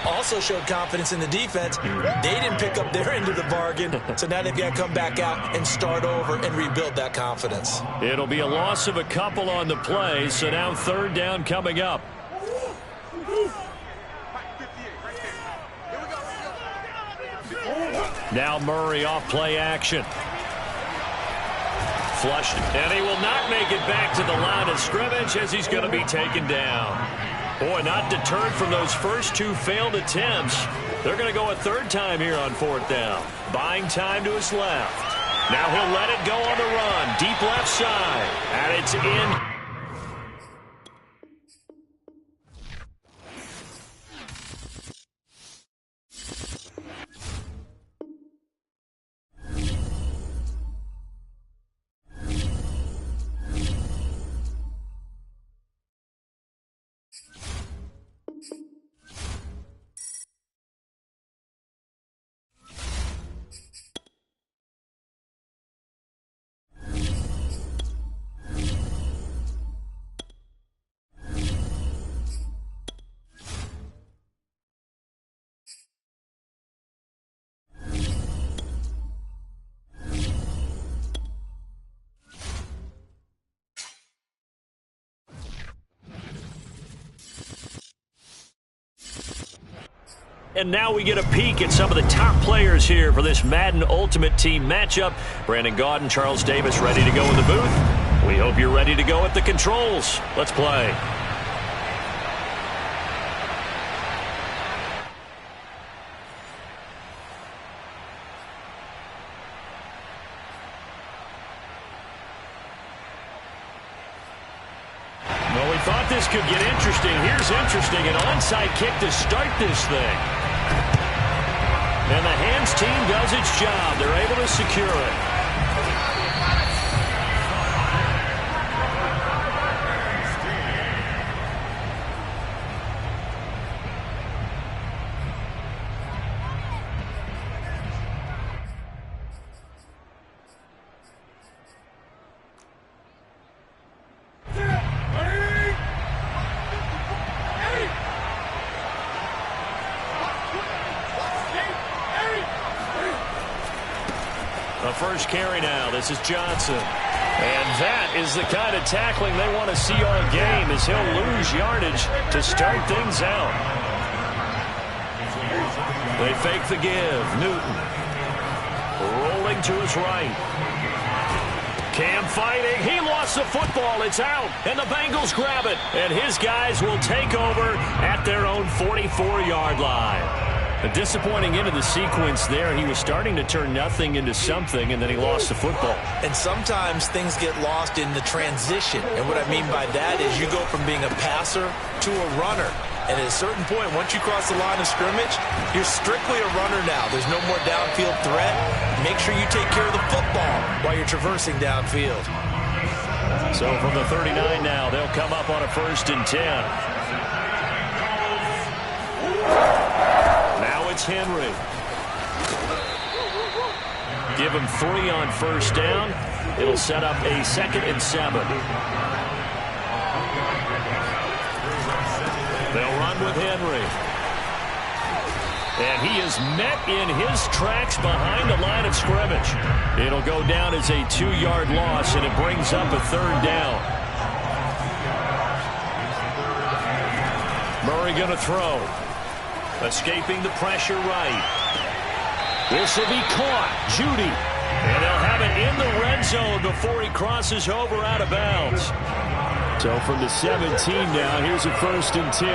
Also showed confidence in the defense. They didn't pick up their end of the bargain, so now they've got to come back out and start over and rebuild that confidence. It'll be a loss of a couple on the play, so now 3rd down coming up. Now Murray off play action. Flushed, and he will not make it back to the line of scrimmage as he's going to be taken down. Boy, not deterred from those first 2 failed attempts. They're going to go a 3rd time here on 4th down. Buying time to his left. Now he'll let it go on the run. Deep left side. And it's in. And now we get a peek at some of the top players here for this Madden Ultimate Team matchup. Brandon Gaudin, Charles Davis ready to go in the booth. We hope you're ready to go at the controls. Let's play. thought this could get interesting. Here's interesting. An onside kick to start this thing. And the hands team does its job. They're able to secure it. The first carry now. This is Johnson. And that is the kind of tackling they want to see all game, as he'll lose yardage to start things out. They fake the give. Newton rolling to his right. Cam fighting. He lost the football. It's out. And the Bengals grab it. And his guys will take over at their own 44-yard line. A disappointing end of the sequence there. He was starting to turn nothing into something, and then he lost the football. And sometimes things get lost in the transition. And what I mean by that is you go from being a passer to a runner. And at a certain point, once you cross the line of scrimmage, you're strictly a runner now. There's no more downfield threat. Make sure you take care of the football while you're traversing downfield. So from the 39 now, they'll come up on a 1st and 10. It's Henry. Give him 3 on 1st down. It'll set up a 2nd and 7. They'll run with Henry. And he is met in his tracks behind the line of scrimmage. It'll go down as a 2-yard loss, and it brings up a 3rd down. Murray going to throw. Escaping the pressure right. This will be caught. Judy. And they'll have it in the red zone before he crosses over out of bounds. So from the 17 now, here's a 1st and 10.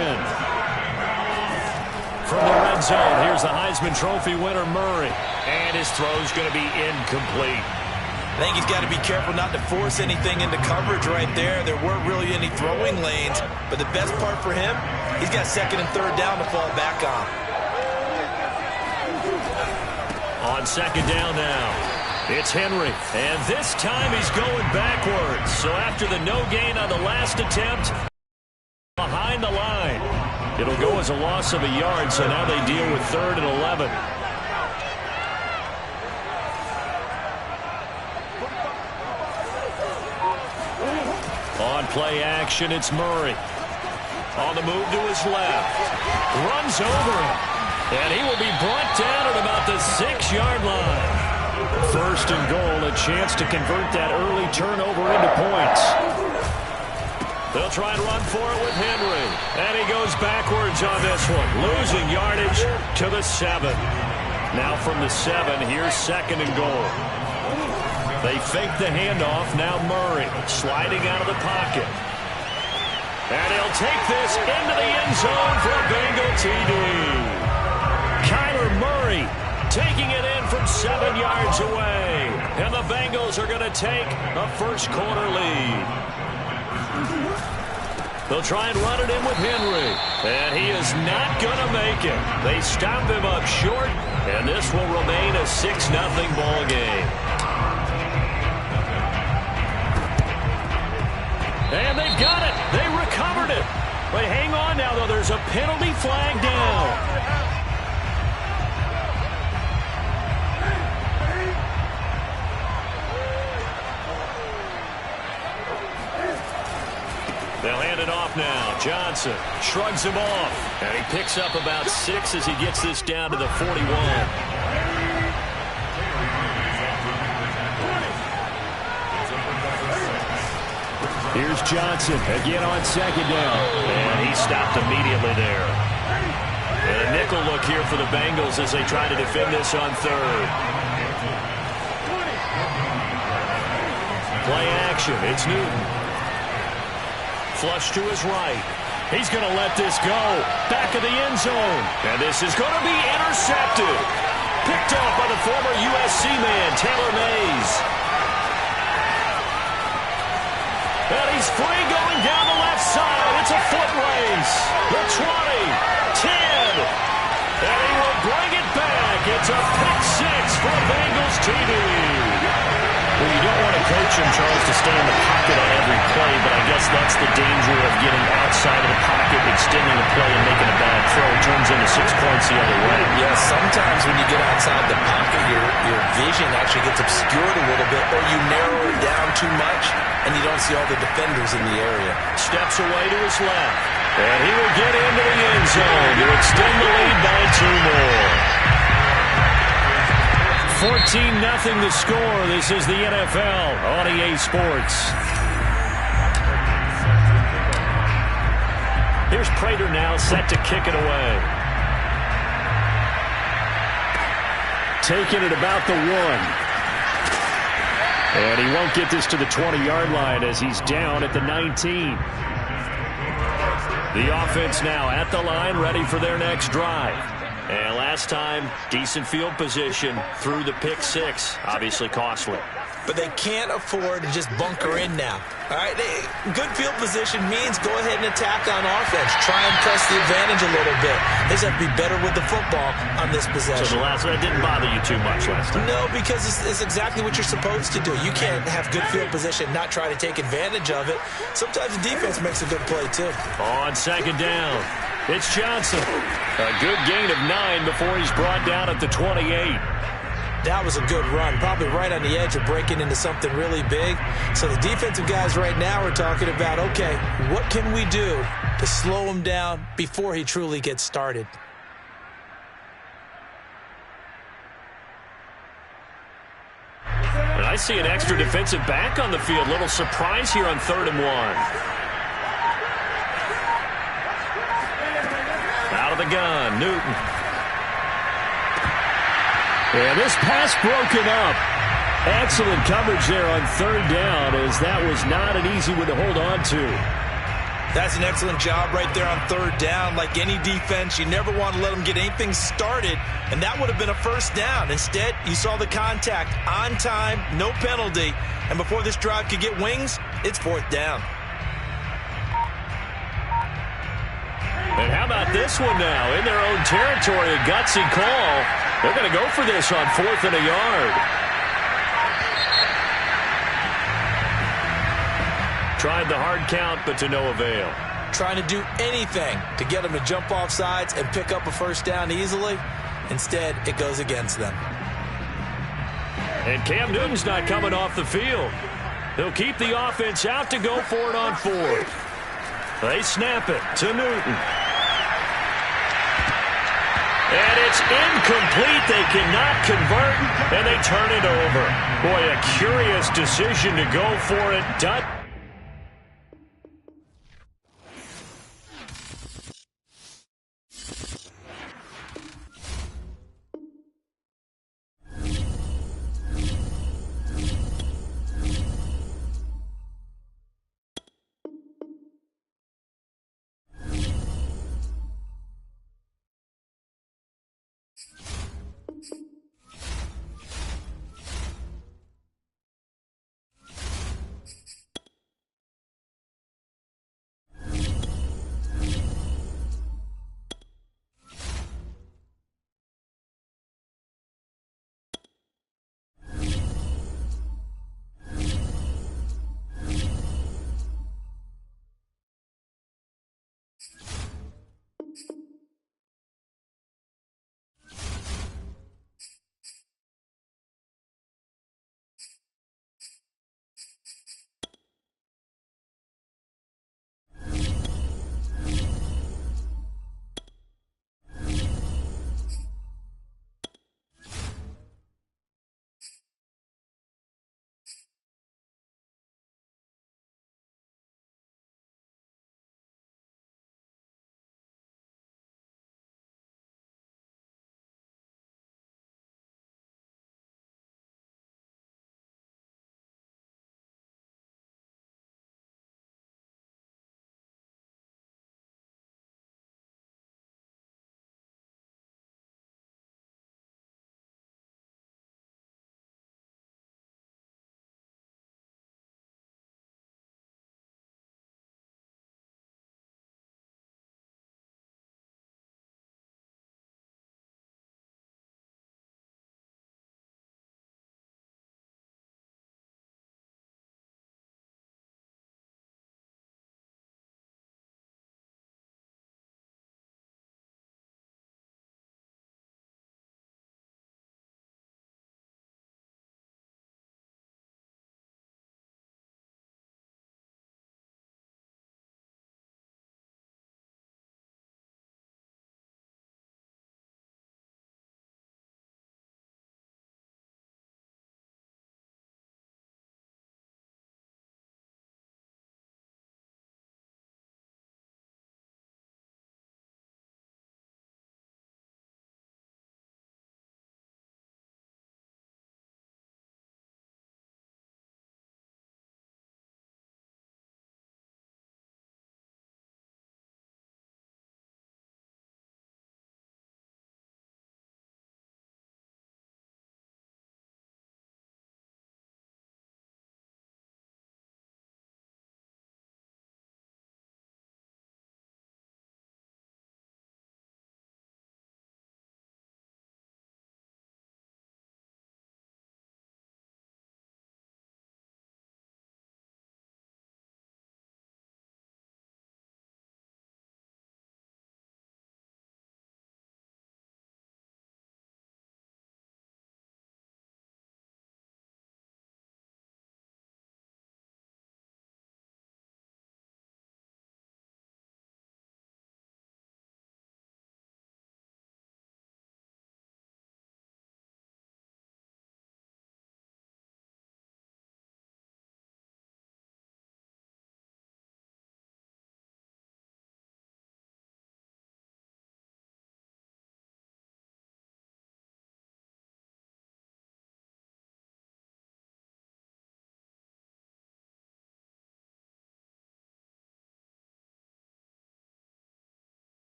From the red zone, here's the Heisman Trophy winner, Murray. And his throw's going to be incomplete. I think he's got to be careful not to force anything into coverage right there. There weren't really any throwing lanes. But the best part for him, he's got 2nd and 3rd down to fall back on. On 2nd down now, it's Henry. And this time he's going backwards. So after the no gain on the last attempt, behind the line, it'll go as a loss of a yard. So now they deal with 3rd and 11. On play action, it's Murray. On the move to his left. Runs over him. And he will be brought down at about the 6-yard line. 1st and goal, a chance to convert that early turnover into points. They'll try and run for it with Henry. And he goes backwards on this one. Losing yardage to the 7. Now from the 7, here's 2nd and goal. They fake the handoff. Now Murray sliding out of the pocket. And he'll take this into the end zone for a Bengal TD. Kyler Murray taking it in from 7 yards away. And the Bengals are going to take a 1st quarter lead. They'll try and run it in with Henry. And he is not going to make it. They stop him up short. And this will remain a 6-0 ball game. And they've got it. They recovered it. But hang on now, though. There's a penalty flag down. They'll hand it off now. Johnson shrugs him off. And he picks up about 6 as he gets this down to the 41. Here's Johnson again on 2nd down. And he stopped immediately there. And a nickel look here for the Bengals as they try to defend this on 3rd. Play action. It's Newton. Flush to his right. He's going to let this go. Back of the end zone. And this is going to be intercepted. Picked off by the former USC man, Taylor Mays. And he's free going down the left side. It's a foot race. The 20, 10, and he will bring it back. It's a pick six for Bengals TD. Well, you don't want to coach him, Charles, to stay in the pocket on every play, but I guess that's the danger of getting outside of the pocket, extending the play, and making a bad throw. It turns into 6 points the other way. Yeah, sometimes when you get outside the pocket, your vision actually gets obscured a little bit, or you narrow it down too much, and you don't see all the defenders in the area. Steps away to his left, and he will get into the end zone to extend the lead by 2 more. 14-0 the score. This is the NFL on EA Sports. Here's Prater now set to kick it away. Taking it about the 1. And he won't get this to the 20-yard line as he's down at the 19. The offense now at the line, ready for their next drive. And last time, decent field position through the pick six. Obviously costly. But they can't afford to just bunker in now. All right, good field position means go ahead and attack on offense. Try and press the advantage a little bit. They just have to be better with the football on this possession. So the last one didn't bother you too much last time? No, because it's exactly what you're supposed to do. You can't have good field position, not try to take advantage of it. Sometimes the defense makes a good play, too. On second down, it's Johnson. A good gain of 9 before he's brought down at the 28. That was a good run, probably right on the edge of breaking into something really big. So the defensive guys right now are talking about, okay, what can we do to slow him down before he truly gets started? And I see an extra defensive back on the field. Little surprise here on 3rd and 1. Out of the gun, Newton. And this pass broken up. Excellent coverage there on 3rd down, as that was not an easy one to hold on to. That's an excellent job right there on 3rd down. Like any defense, you never want to let them get anything started, and that would have been a 1st down. Instead, you saw the contact on time, no penalty, and before this drive could get wings, it's 4th down. And how about this one now? In their own territory, a gutsy call. They're going to go for this on 4th and a yard. Tried the hard count, but to no avail. Trying to do anything to get them to jump off sides and pick up a 1st down easily. Instead, it goes against them. And Cam Newton's not coming off the field. They'll keep the offense out to go for it on 4th. They snap it to Newton. And it's incomplete. They cannot convert, and they turn it over. Boy, a curious decision to go for it.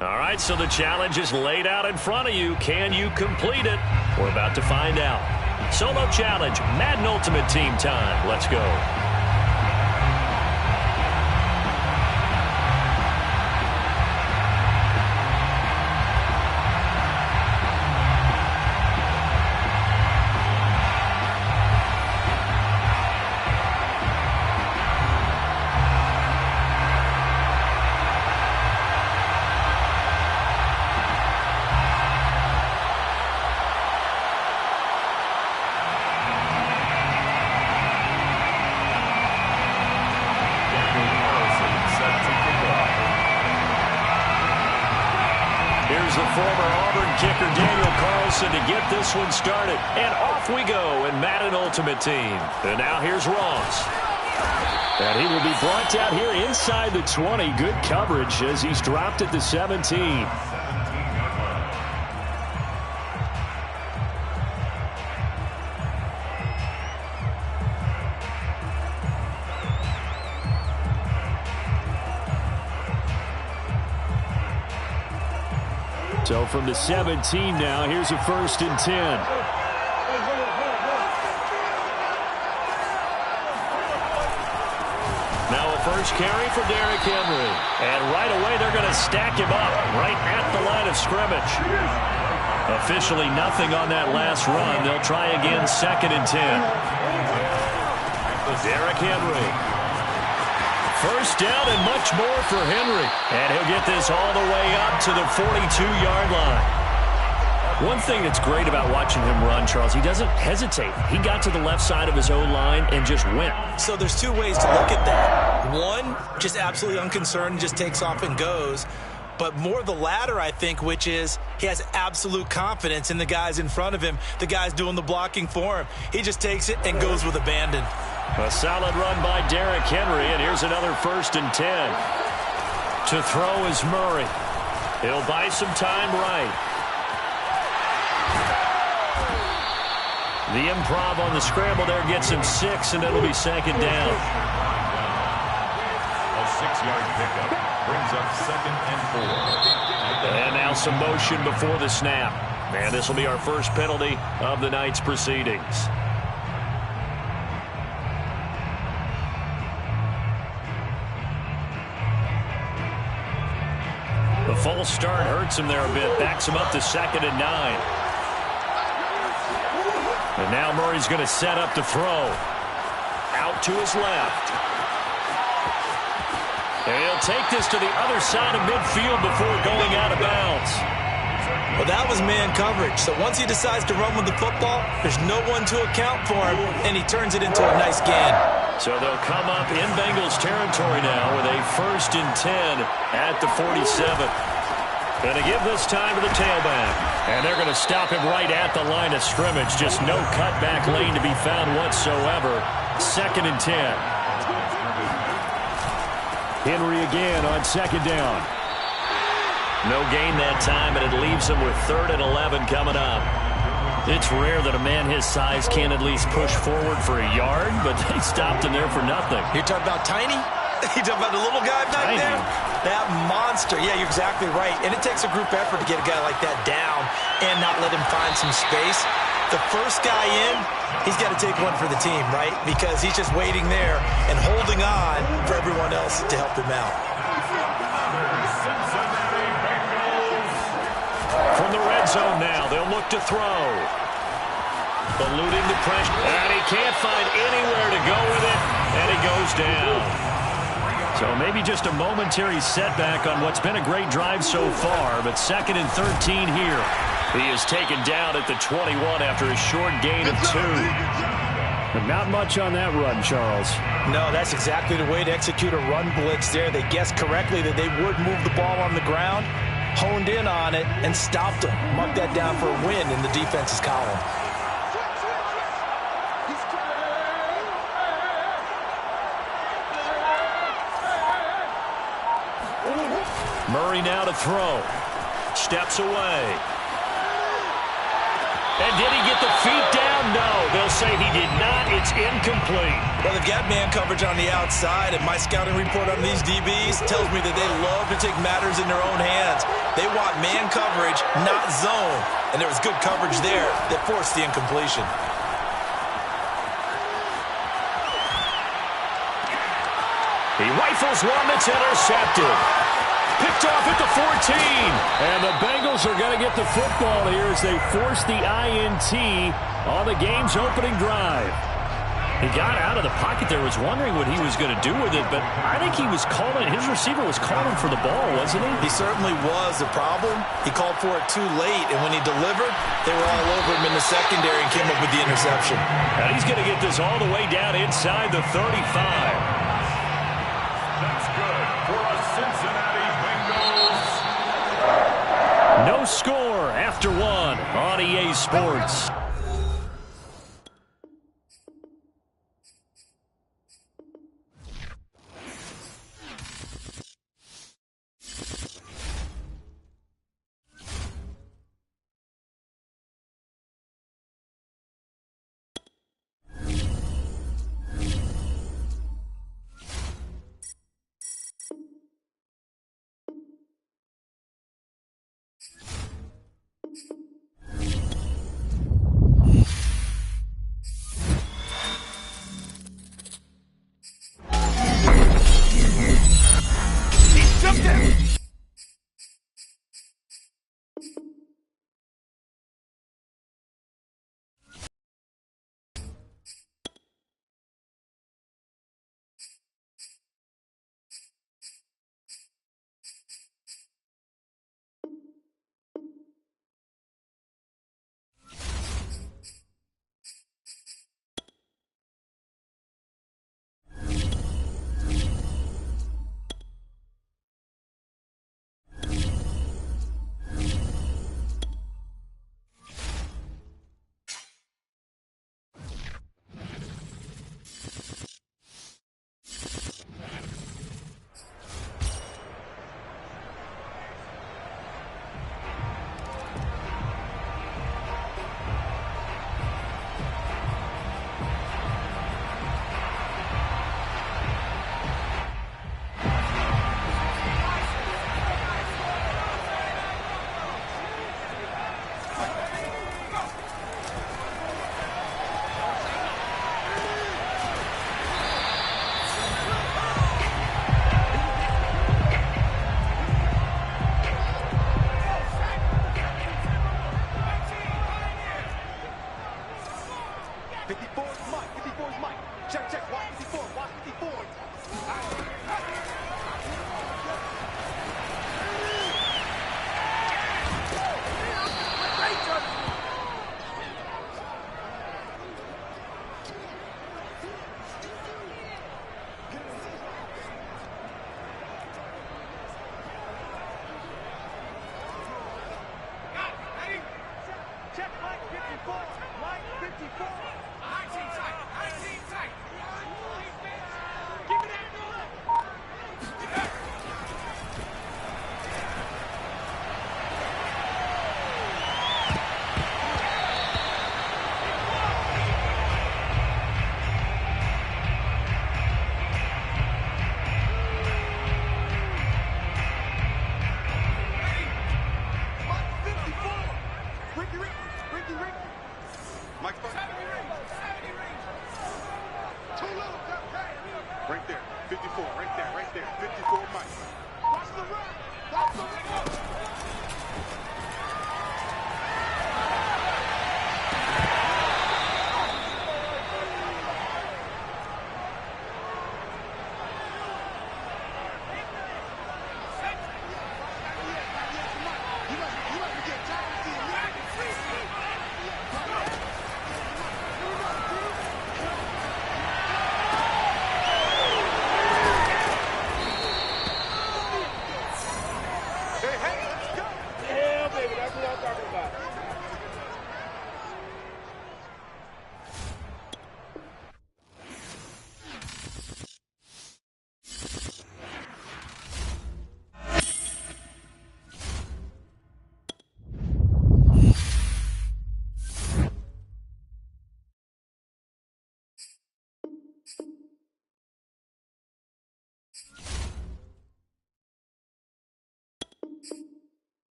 All right, so the challenge is laid out in front of you. Can you complete it? We're about to find out. Solo challenge, Madden Ultimate Team time. Let's go. To get this one started. And off we go in Madden Ultimate Team. And now here's Ross. And he will be brought down here inside the 20. Good coverage as he's dropped at the 17. So from the 17 now, here's a 1st and 10. Now a first carry for Derrick Henry. And right away they're going to stack him up right at the line of scrimmage. Officially nothing on that last run. They'll try again 2nd and 10. Derrick Henry. First down and much more for Henry. And he'll get this all the way up to the 42-yard line. One thing that's great about watching him run, Charles, he doesn't hesitate. He got to the left side of his own line and just went. So there's two ways to look at that. One, just absolutely unconcerned, just takes off and goes. But more the latter, I think, which is he has absolute confidence in the guys in front of him, the guys doing the blocking for him. He just takes it and goes with abandon. A solid run by Derrick Henry, and here's another 1st and 10. To throw is Murray. He'll buy some time right. The improv on the scramble there gets him 6, and it'll be 2nd down. A 6-yard pickup brings up 2nd and 4. And now some motion before the snap. And this will be our first penalty of the night's proceedings. The false start hurts him there a bit. Backs him up to 2nd and 9. And now Murray's going to set up to throw. Out to his left. And he'll take this to the other side of midfield before going out of bounds. Well, that was man coverage. So once he decides to run with the football, there's no one to account for him, and he turns it into a nice gain. So they'll come up in Bengals territory now with a 1st and 10 at the 47. Going to give this time to the tailback. And they're going to stop him right at the line of scrimmage. Just no cutback lane to be found whatsoever. 2nd and 10. Henry again on 2nd down. No gain that time, and it leaves him with 3rd and 11 coming up. It's rare that a man his size can at least push forward for a yard, but they stopped him there for nothing. You're talking about Tiny? You talking about the little guy back there? That monster. Yeah, you're exactly right. And it takes a group effort to get a guy like that down and not let him find some space. The first guy in, he's got to take one for the team, right? Because he's just waiting there and holding on for everyone else to help him out. From the red zone now, they'll look to throw. Eluding the pressure. And he can't find anywhere to go with it. And he goes down. So maybe just a momentary setback on what's been a great drive so far. But 2nd and 13 here. He is taken down at the 21 after a short gain of 2. But not much on that run, Charles. No, that's exactly the way to execute a run blitz there. They guessed correctly that they would move the ball on the ground, honed in on it, and stopped them. Mark that down for a win in the defense's column. Murray now to throw. Steps away. And did he get the feet down? No. They'll say he did not. It's incomplete. Well, they've got man coverage on the outside, and my scouting report on these DBs tells me that they love to take matters in their own hands. They want man coverage, not zone. And there was good coverage there that forced the incompletion. He rifles one that's intercepted. Picked off at the 14. And the Bengals are going to get the football here as they force the INT on the game's opening drive. He got out of the pocket there, was wondering what he was going to do with it, but I think he was calling, his receiver was calling for the ball, wasn't he? He certainly was. The problem, he called for it too late, and when he delivered, they were all over him in the secondary and came up with the interception. And he's going to get this all the way down inside the 35. That's good for a Cincinnati Bengals. No score after one on EA Sports. Right there, 54, right there, 54, Mike. Watch the run, watch the run.